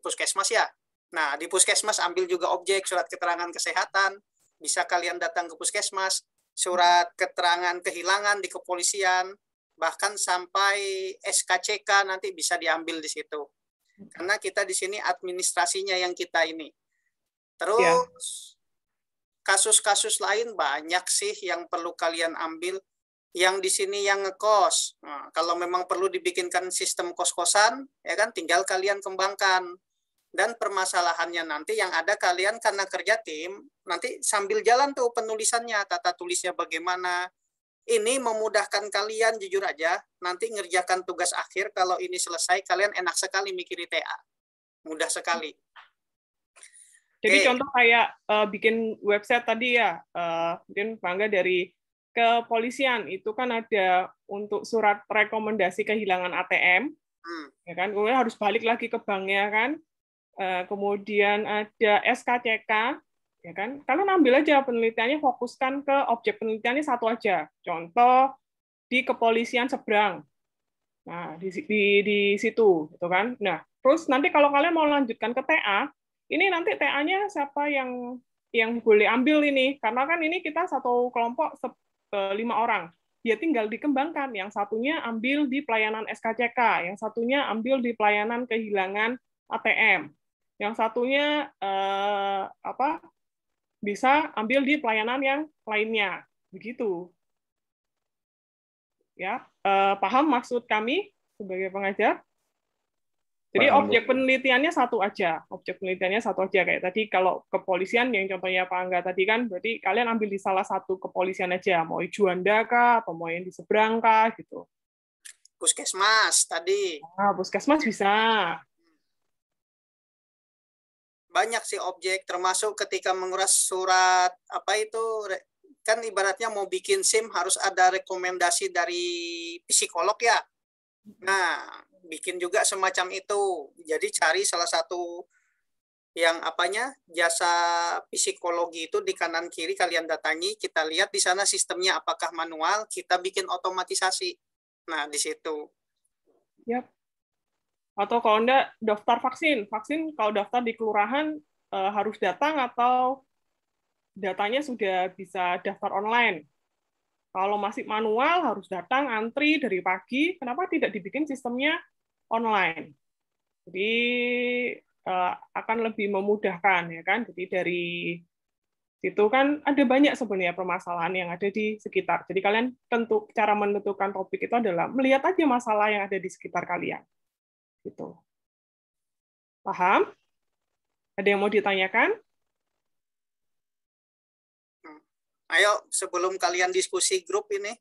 puskesmas ya. Nah, di puskesmas ambil juga objek surat keterangan kesehatan, bisa kalian datang ke puskesmas, surat keterangan kehilangan di kepolisian, bahkan sampai SKCK nanti bisa diambil di situ. Karena kita di sini administrasinya yang kita ini. Terus kasus-kasus lain banyak sih yang perlu kalian ambil. Yang di sini yang ngekos. Nah, kalau memang perlu dibikinkan sistem kos-kosan, ya kan, tinggal kalian kembangkan. Dan permasalahannya nanti yang ada kalian karena kerja tim, nanti sambil jalan tuh penulisannya, tata tulisnya bagaimana. Ini memudahkan kalian, jujur aja, nanti ngerjakan tugas akhir, kalau ini selesai, kalian enak sekali mikiri TA. Mudah sekali. Jadi contoh kayak bikin website tadi ya, mungkin Bangga dari kepolisian itu kan ada untuk surat rekomendasi kehilangan ATM, ya kan, kemudian harus balik lagi ke banknya kan, kemudian ada SKCK, ya kan, kalian ambil aja penelitiannya, fokuskan ke objek penelitiannya satu aja, contoh di kepolisian seberang, nah di situ, gitu kan, nah terus nanti kalau kalian mau lanjutkan ke TA, ini nanti TA-nya siapa yang boleh ambil ini, karena kan ini kita satu kelompok 5 orang. Dia tinggal dikembangkan. Yang satunya ambil di pelayanan SKCK, yang satunya ambil di pelayanan kehilangan ATM, yang satunya bisa ambil di pelayanan yang lainnya. Begitu. Ya, paham maksud kami sebagai pengajar? Jadi objek penelitiannya satu aja, kayak tadi kalau kepolisian yang contohnya Pak Angga tadi kan, berarti kalian ambil di salah satu kepolisian aja, mau di Juanda kah, atau mau yang di seberang kah, gitu. Puskesmas tadi. Nah, puskesmas bisa. Banyak sih objek, termasuk ketika menguras surat, kan ibaratnya mau bikin SIM harus ada rekomendasi dari psikolog ya. Nah, bikin juga semacam itu. Jadi cari salah satu yang jasa psikologi itu di kanan kiri kalian datangi, kita lihat di sana sistemnya apakah manual, kita bikin otomatisasi. Nah, di situ. Yap. Atau kalau enggak daftar vaksin kalau daftar di kelurahan harus datang atau datanya sudah bisa daftar online. Kalau masih manual harus datang antri dari pagi, kenapa tidak dibikin sistemnya online? Jadi akan lebih memudahkan ya kan. Jadi dari situ kan ada banyak sebenarnya permasalahan yang ada di sekitar. Jadi kalian cara menentukan topik itu adalah melihat aja masalah yang ada di sekitar kalian. Gitu. Paham? Ada yang mau ditanyakan? Ayo, sebelum kalian diskusi grup ini.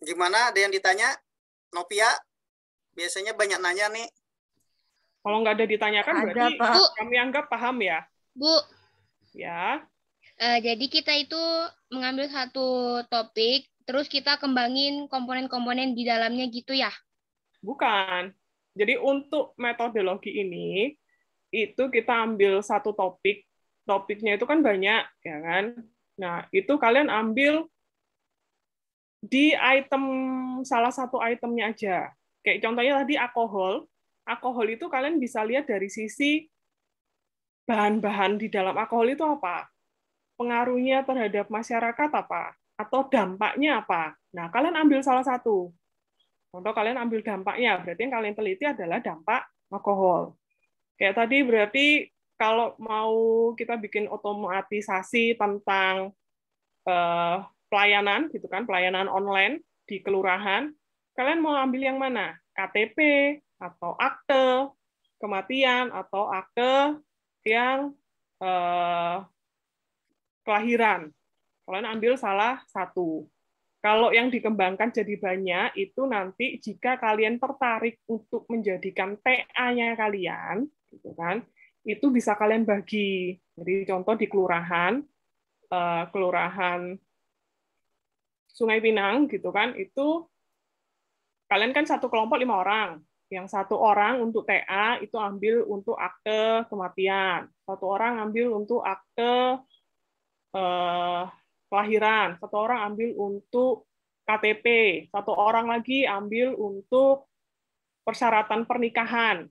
Gimana? Ada yang ditanya? Novia? Biasanya banyak nanya nih. Kalau nggak ada ditanyakan Ada, berarti Pak. kami anggap paham ya. Bu, Ya. jadi kita itu mengambil satu topik, terus kita kembangin komponen-komponen di dalamnya gitu ya? Bukan. Jadi untuk metodologi ini, itu kita ambil satu topik, topiknya itu kan banyak, ya kan? Nah, itu kalian ambil di item, salah satu itemnya aja. Kayak contohnya tadi alkohol. Alkohol itu kalian bisa lihat dari sisi bahan-bahan di dalam alkohol itu apa? Pengaruhnya terhadap masyarakat apa? Atau dampaknya apa? Nah, kalian ambil salah satu. Contoh kalian ambil dampaknya, berarti yang kalian teliti adalah dampak alkohol. Kayak tadi berarti kalau mau kita bikin otomatisasi tentang pelayanan, gitu kan, pelayanan online di kelurahan, kalian mau ambil yang mana? KTP atau akte kematian atau akte yang kelahiran. Kalian ambil salah satu. Kalau yang dikembangkan jadi banyak, itu nanti jika kalian tertarik untuk menjadikan TA-nya kalian, gitu kan, itu bisa kalian bagi. Jadi contoh di kelurahan Sungai Pinang, gitu kan, itu kalian kan satu kelompok 5 orang. Yang 1 orang untuk TA itu ambil untuk akte kematian, 1 orang ambil untuk akte kelahiran, 1 orang ambil untuk KTP, 1 orang lagi ambil untuk persyaratan pernikahan.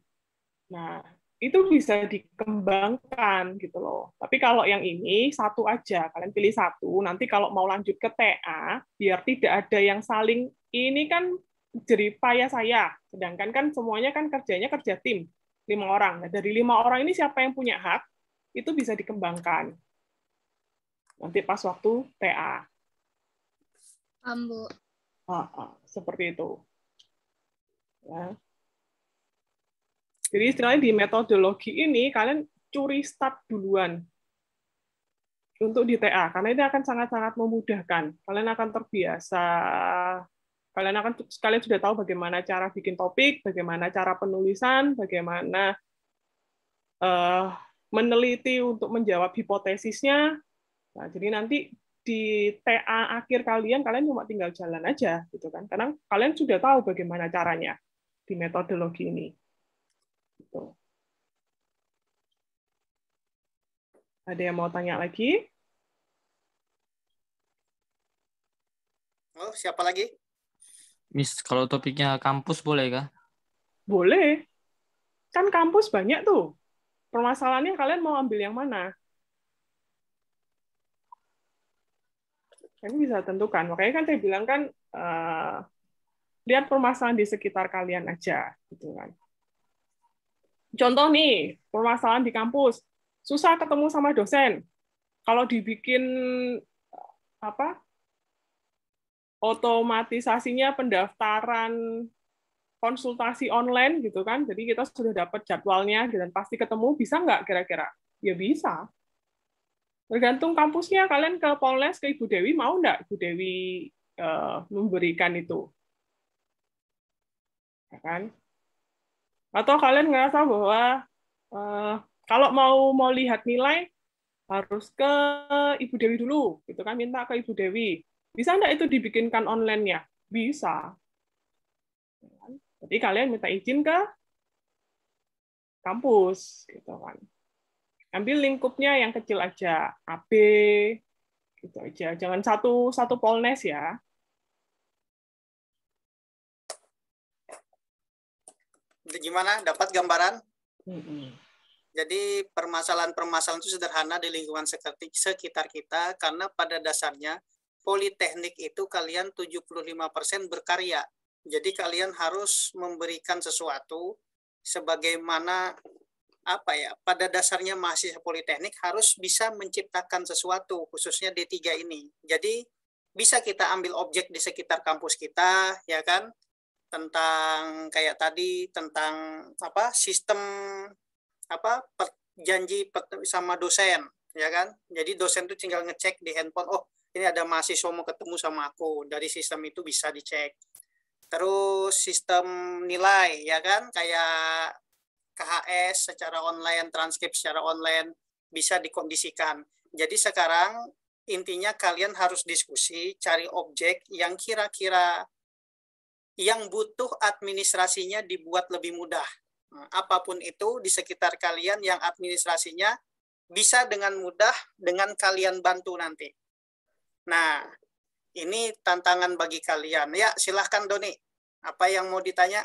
Nah, itu bisa dikembangkan gitu loh. Tapi kalau yang ini satu aja, kalian pilih satu. Nanti kalau mau lanjut ke TA, biar tidak ada yang saling ini kan jerih payah saya. Sedangkan kan semuanya kan kerjanya kerja tim 5 orang. Nah, dari 5 orang ini siapa yang punya hak itu bisa dikembangkan. Nanti pas waktu TA. Bu. Seperti itu. Ya. Jadi istilahnya di metodologi ini kalian curi start duluan untuk di TA, karena ini akan sangat-sangat memudahkan. Kalian akan terbiasa, kalian sudah tahu bagaimana cara bikin topik, bagaimana cara penulisan, bagaimana meneliti untuk menjawab hipotesisnya. Nah, jadi nanti di TA akhir kalian cuma tinggal jalan aja, gitu kan? Karena kalian sudah tahu bagaimana caranya di metodologi ini. Gitu. Ada yang mau tanya lagi? Oh, siapa lagi? Miss, kalau topiknya kampus boleh kah? Boleh. Kan kampus banyak tuh. Permasalahannya kalian mau ambil yang mana? Kalian bisa tentukan. Makanya kan saya bilang kan, lihat permasalahan di sekitar kalian aja. Gitu kan. Contoh nih, permasalahan di kampus. Susah ketemu sama dosen. Kalau dibikin otomatisasinya pendaftaran konsultasi online gitu kan, jadi kita sudah dapat jadwalnya dan pasti ketemu, bisa nggak kira-kira? Ya bisa. Tergantung kampusnya, kalian ke Polres, ke Ibu Dewi, mau nggak Ibu Dewi memberikan itu? Ya kan? Atau kalian ngerasa bahwa kalau mau lihat nilai, harus ke Ibu Dewi dulu, gitu kan, minta ke Ibu Dewi. Bisa nggak itu dibikinkan online-nya? Bisa. Jadi kalian minta izin ke kampus, gitu kan. Ambil lingkupnya yang kecil aja, AB, gitu aja. Jangan satu Polnes ya. Gimana? Dapat gambaran? Jadi permasalahan-permasalahan itu sederhana di lingkungan sekitar kita, karena pada dasarnya politeknik itu kalian 75% berkarya. Jadi kalian harus memberikan sesuatu sebagaimana pada dasarnya mahasiswa politeknik harus bisa menciptakan sesuatu, khususnya D3 ini. Jadi bisa kita ambil objek di sekitar kampus kita, ya kan? Tentang kayak tadi tentang sistem janji sama dosen, ya kan? Jadi dosen itu tinggal ngecek di handphone, oh ini ada mahasiswa mau ketemu sama aku, dari sistem itu bisa dicek. terus sistem nilai, ya kan, kayak KHS secara online, transkrip secara online, bisa dikondisikan. Jadi sekarang intinya kalian harus diskusi, cari objek yang kira-kira yang butuh administrasinya dibuat lebih mudah. Apapun itu di sekitar kalian yang administrasinya bisa dengan mudah dengan kalian bantu nanti. Nah, ini tantangan bagi kalian. Ya, silahkan Doni. Apa yang mau ditanya?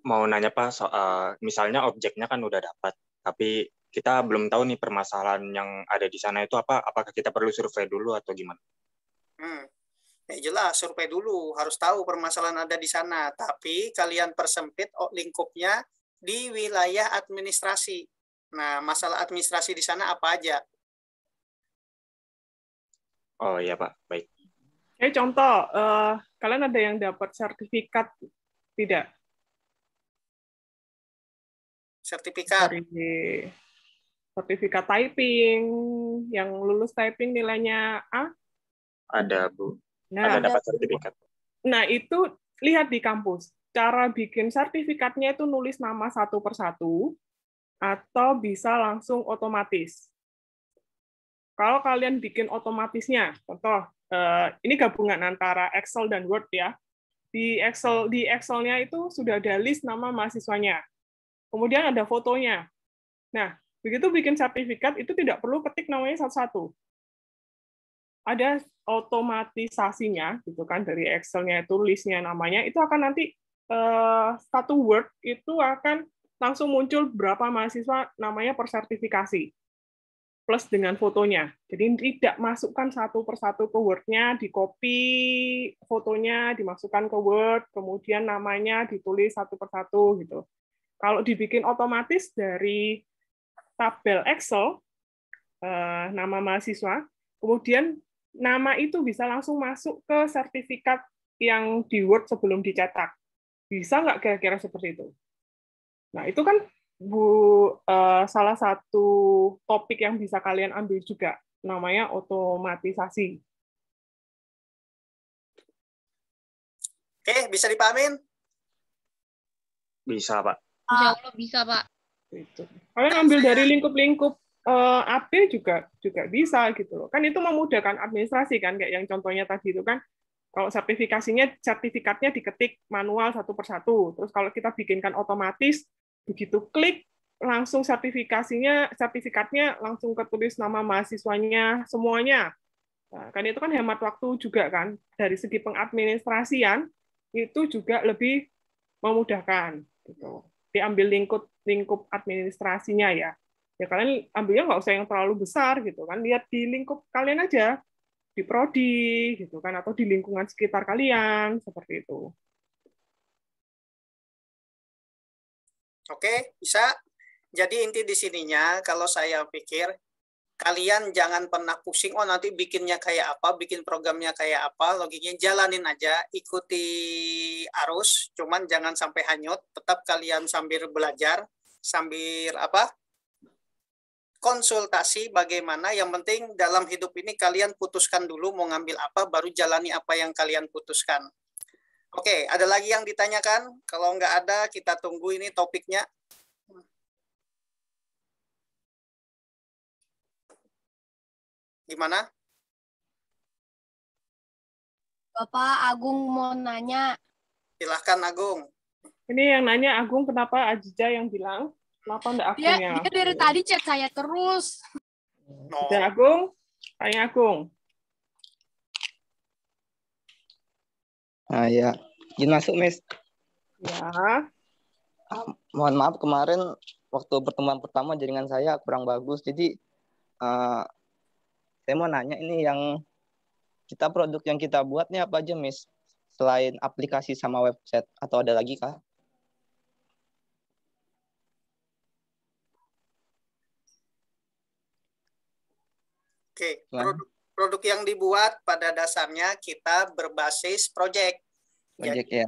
Mau nanya Pak, soal misalnya objeknya kan udah dapat, tapi kita belum tahu nih permasalahan yang ada di sana itu apa, apakah kita perlu survei dulu atau gimana? Ya jelas, survei dulu, harus tahu permasalahan ada di sana, tapi kalian persempit lingkupnya di wilayah administrasi. Nah, masalah administrasi di sana apa aja? Oh iya Pak, baik. Contoh, kalian ada yang dapat sertifikat tidak? Sertifikat? Sertifikat typing, yang lulus typing nilainya A? Ada Bu, Nah, ada dapat sertifikat. Nah, itu lihat di kampus. Cara bikin sertifikatnya itu nulis nama satu persatu, atau bisa langsung otomatis. Kalau kalian bikin otomatisnya, contoh, ini gabungan antara Excel dan Word ya. Di Excel-nya itu sudah ada list nama mahasiswanya. Kemudian ada fotonya. Nah, begitu bikin sertifikat itu tidak perlu ketik namanya satu-satu. Ada otomatisasinya, gitu kan, dari Excel-nya itu list-nya namanya, itu akan nanti satu Word itu akan langsung muncul berapa mahasiswa namanya per sertifikasi. Plus dengan fotonya. Jadi tidak masukkan satu persatu ke Word-nya, di-copy fotonya, dimasukkan ke Word, kemudian namanya ditulis satu persatu gitu. Kalau dibikin otomatis dari tabel Excel, nama mahasiswa, kemudian nama itu bisa langsung masuk ke sertifikat yang di Word sebelum dicetak. Bisa nggak kira-kira seperti itu? Nah, itu kan salah satu topik yang bisa kalian ambil juga, namanya otomatisasi. Oke, bisa dipahamin? Bisa, Pak. Insya Allah bisa, Pak. Itu. Kalian ambil dari lingkup-lingkup AP juga bisa gitu loh. Kan itu memudahkan administrasi kan, kayak yang contohnya tadi itu kan. Kalau sertifikatnya diketik manual satu persatu. Terus kalau kita bikinkan otomatis, begitu klik langsung sertifikatnya langsung ketulis nama mahasiswanya semuanya. Nah, kan itu kan hemat waktu juga kan. Dari segi pengadministrasian itu juga lebih memudahkan gitu. Diambil lingkup administrasinya ya. Ya kalian ambilnya nggak usah yang terlalu besar gitu kan. Lihat di lingkup kalian aja, di prodi gitu kan, atau di lingkungan sekitar kalian seperti itu. Oke, bisa. Jadi inti di sininya kalau saya pikir kalian jangan pernah pusing, oh nanti bikinnya kayak apa, bikin programnya kayak apa, logiknya jalanin aja, ikuti arus, cuman jangan sampai hanyut, tetap kalian sambil belajar, sambil konsultasi bagaimana, yang penting dalam hidup ini kalian putuskan dulu mau ngambil apa, baru jalani apa yang kalian putuskan. Oke, ada lagi yang ditanyakan? Kalau nggak ada, kita tunggu ini topiknya. Gimana? Bapak Agung mau nanya. Silahkan Agung. Ini yang nanya Agung, kenapa Ajija yang bilang? Kenapa enggak Agungnya? Dia dari tadi chat saya terus. Ada Agung? Tanya Agung. Ya, izin masuk, Miss. Ya. Mohon maaf kemarin waktu pertemuan pertama jaringan saya kurang bagus, jadi saya mau nanya ini produk yang kita buat nih apa aja, Miss? Selain aplikasi sama website, atau ada lagi kah? Oke, produk yang dibuat pada dasarnya kita berbasis project. Jadi, ya.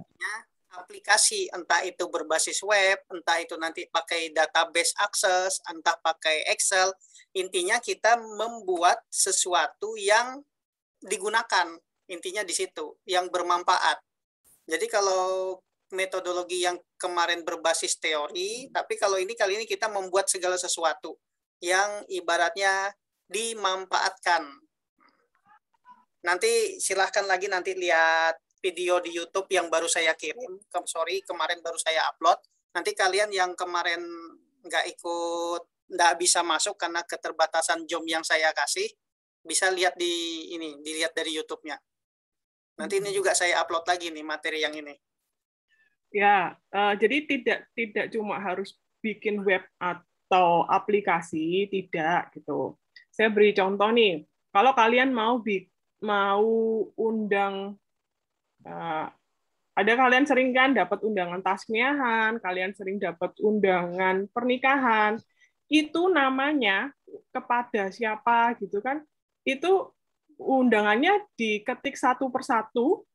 Aplikasi, entah itu berbasis web, entah itu nanti pakai database akses, entah pakai Excel, intinya kita membuat sesuatu yang digunakan, intinya di situ, yang bermanfaat. Jadi kalau metodologi yang kemarin berbasis teori, tapi kalau ini kali ini kita membuat segala sesuatu yang ibaratnya dimanfaatkan. Nanti silahkan lagi nanti lihat video di YouTube yang baru saya kirim. Kemarin baru saya upload. Nanti kalian yang kemarin nggak bisa masuk karena keterbatasan jam yang saya kasih, bisa lihat dilihat dari YouTube-nya. Nanti ini juga saya upload lagi nih materi yang ini. Ya, jadi tidak cuma harus bikin web atau aplikasi, tidak gitu. Saya beri contoh nih, kalau kalian mau undang, ada kalian sering kan dapat undangan tasmiahan, kalian sering dapat undangan pernikahan, itu namanya kepada siapa gitu kan? Itu undangannya diketik satu persatu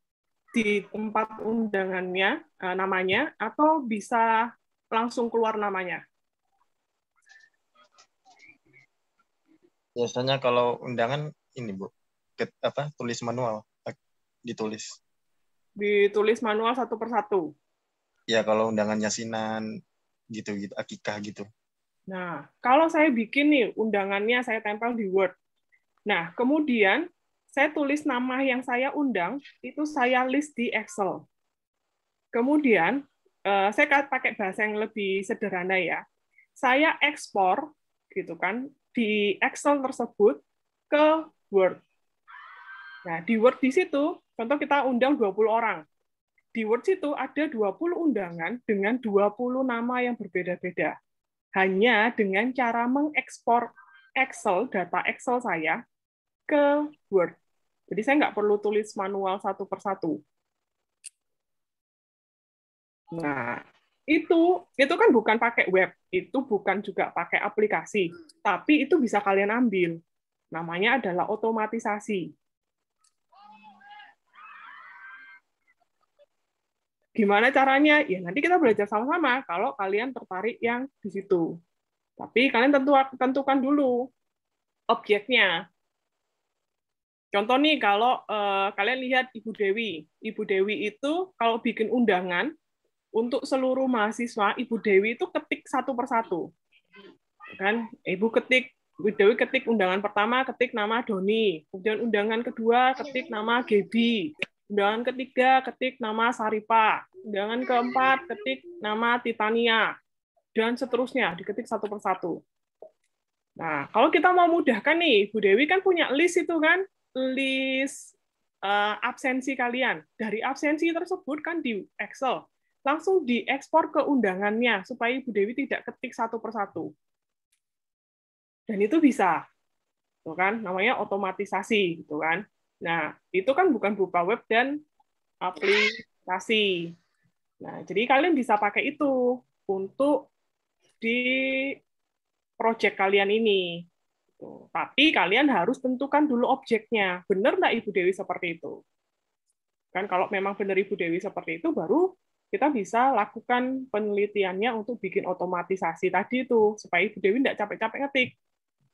di tempat undangannya namanya, atau bisa langsung keluar namanya. Biasanya kalau undangan ini Bu, tulis manual, ditulis Manual satu persatu. Ya kalau undangan yasinan gitu akikah gitu. Nah, kalau saya bikin nih undangannya saya tempel di Word. Nah, kemudian saya tulis nama yang saya undang, itu saya list di Excel. Kemudian, saya pakai bahasa yang lebih sederhana ya. Saya ekspor, gitu kan, di Excel tersebut ke Word. Nah, di Word di situ, contoh kita undang 20 orang. Di Word situ ada 20 undangan dengan 20 nama yang berbeda-beda. Hanya dengan cara mengekspor Excel, data Excel saya, ke Word. Jadi saya nggak perlu tulis manual satu persatu. Nah, itu kan bukan pakai web, itu bukan juga pakai aplikasi, tapi itu bisa kalian ambil. Namanya adalah otomatisasi. Gimana caranya? Ya nanti kita belajar sama-sama kalau kalian tertarik yang di situ. Tapi kalian tentukan dulu objeknya. Contoh nih, kalau kalian lihat Ibu Dewi. Ibu Dewi itu kalau bikin undangan, untuk seluruh mahasiswa, Ibu Dewi itu ketik satu persatu. Kan? Ibu Dewi ketik undangan pertama, ketik nama Doni. Kemudian undangan kedua, ketik nama Gebi. Undangan ketiga, ketik nama Saripa. Undangan keempat, ketik nama Titania. Dan seterusnya, diketik satu persatu. Nah, kalau kita mau mudahkan nih, Bu Dewi kan punya list itu kan, list absensi kalian. Dari absensi tersebut kan di Excel, langsung diekspor ke undangannya, supaya Ibu Dewi tidak ketik satu persatu. Dan itu bisa. Tuh kan, namanya otomatisasi, gitu kan. Nah, itu kan bukan berupa web dan aplikasi. Nah, jadi kalian bisa pakai itu untuk di project kalian ini. Tapi kalian harus tentukan dulu objeknya. Benar nggak Ibu Dewi seperti itu? Kan kalau memang benar Ibu Dewi seperti itu, baru kita bisa lakukan penelitiannya untuk bikin otomatisasi tadi itu, supaya Ibu Dewi nggak capek-capek ngetik.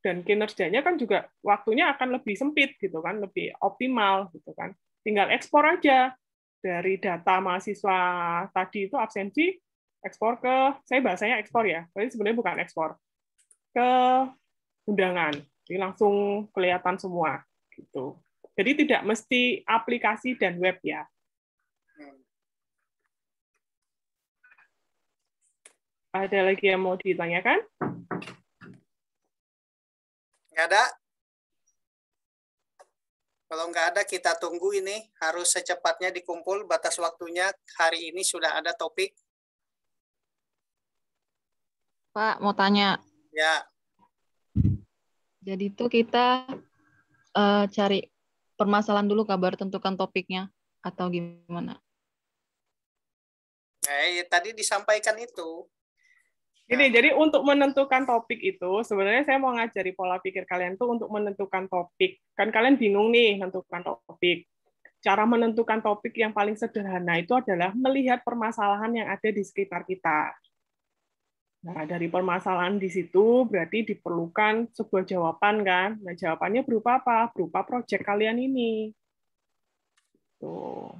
Dan kinerjanya kan juga waktunya akan lebih sempit gitu kan, lebih optimal gitu kan. Tinggal ekspor aja dari data mahasiswa tadi itu absensi, ekspor ke, saya bahasanya ekspor ya, tapi sebenarnya bukan ekspor, ke undangan. Jadi langsung kelihatan semua gitu. Jadi tidak mesti aplikasi dan web ya. Ada lagi yang mau ditanyakan? Nggak ada? Kalau nggak ada, kita tunggu ini. Harus secepatnya dikumpul. Batas waktunya hari ini sudah ada topik. Pak, mau tanya. Ya. Jadi itu kita cari permasalahan dulu kabar tentukan topiknya atau gimana? Tadi disampaikan itu. Ini jadi untuk menentukan topik itu sebenarnya saya mau ngajari pola pikir kalian tuh untuk menentukan topik. Kan kalian bingung nih menentukan topik. Cara menentukan topik yang paling sederhana itu adalah melihat permasalahan yang ada di sekitar kita. Nah, dari permasalahan di situ berarti diperlukan sebuah jawaban kan. Nah, jawabannya berupa apa? Berupa proyek kalian ini. Tuh.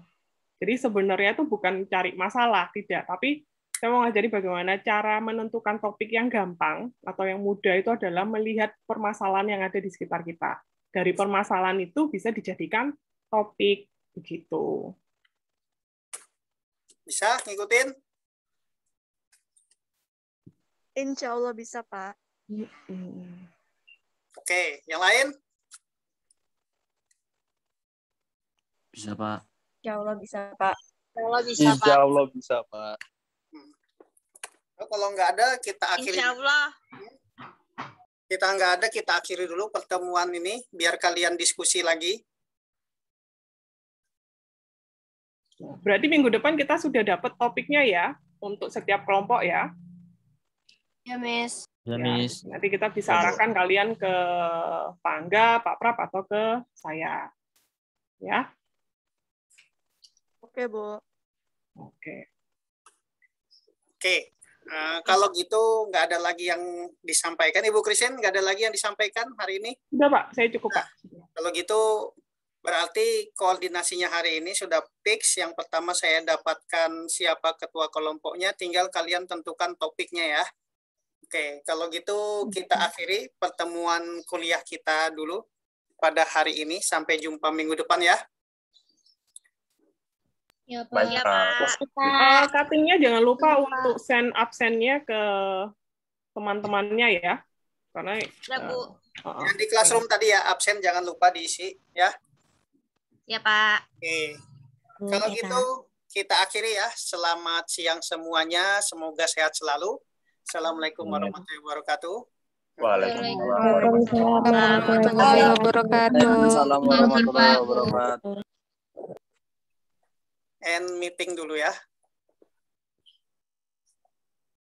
Jadi sebenarnya itu bukan cari masalah, tidak. Tapi saya mau ngajari bagaimana cara menentukan topik yang gampang atau yang mudah itu adalah melihat permasalahan yang ada di sekitar kita. Dari permasalahan itu bisa dijadikan topik, begitu. Bisa ngikutin? Insya Allah bisa, Pak. Oke, yang lain? Bisa, Pak. Insya Allah bisa, Pak. Insya Allah bisa, Pak. Insya Allah bisa, Pak. Kalau nggak ada, kita akhiri. Insya Allah. Kita nggak ada, kita akhiri dulu pertemuan ini, biar kalian diskusi lagi. Berarti minggu depan kita sudah dapat topiknya ya, untuk setiap kelompok ya. Ya, Miss. Ya, Miss. Nanti kita bisa arahkan kalian ke Pak Angga, Pak Prap, atau ke saya. Ya. Oke, Bu. Oke. Oke. Kalau gitu nggak ada lagi yang disampaikan. Ibu Christine, nggak ada lagi yang disampaikan hari ini? Sudah, Pak. Saya cukup, Pak. Kalau gitu berarti koordinasinya hari ini sudah fix. Yang pertama saya dapatkan siapa ketua kelompoknya, tinggal kalian tentukan topiknya ya. Oke, kalau gitu kita akhiri pertemuan kuliah kita dulu pada hari ini. Sampai jumpa minggu depan ya. Ya, Pak. Baik, Pak. Cuttingnya jangan lupa untuk send absennya ke teman-temannya ya. Karena Yang di classroom tadi ya, absen jangan lupa diisi ya. Ya, Pak. Oke. Kalau gitu kita akhiri ya. Selamat siang semuanya. Semoga sehat selalu. Assalamualaikum warahmatullahi wabarakatuh. Waalaikumsalam warahmatullahi wabarakatuh. Assalamualaikum warahmatullahi wabarakatuh. End meeting dulu ya.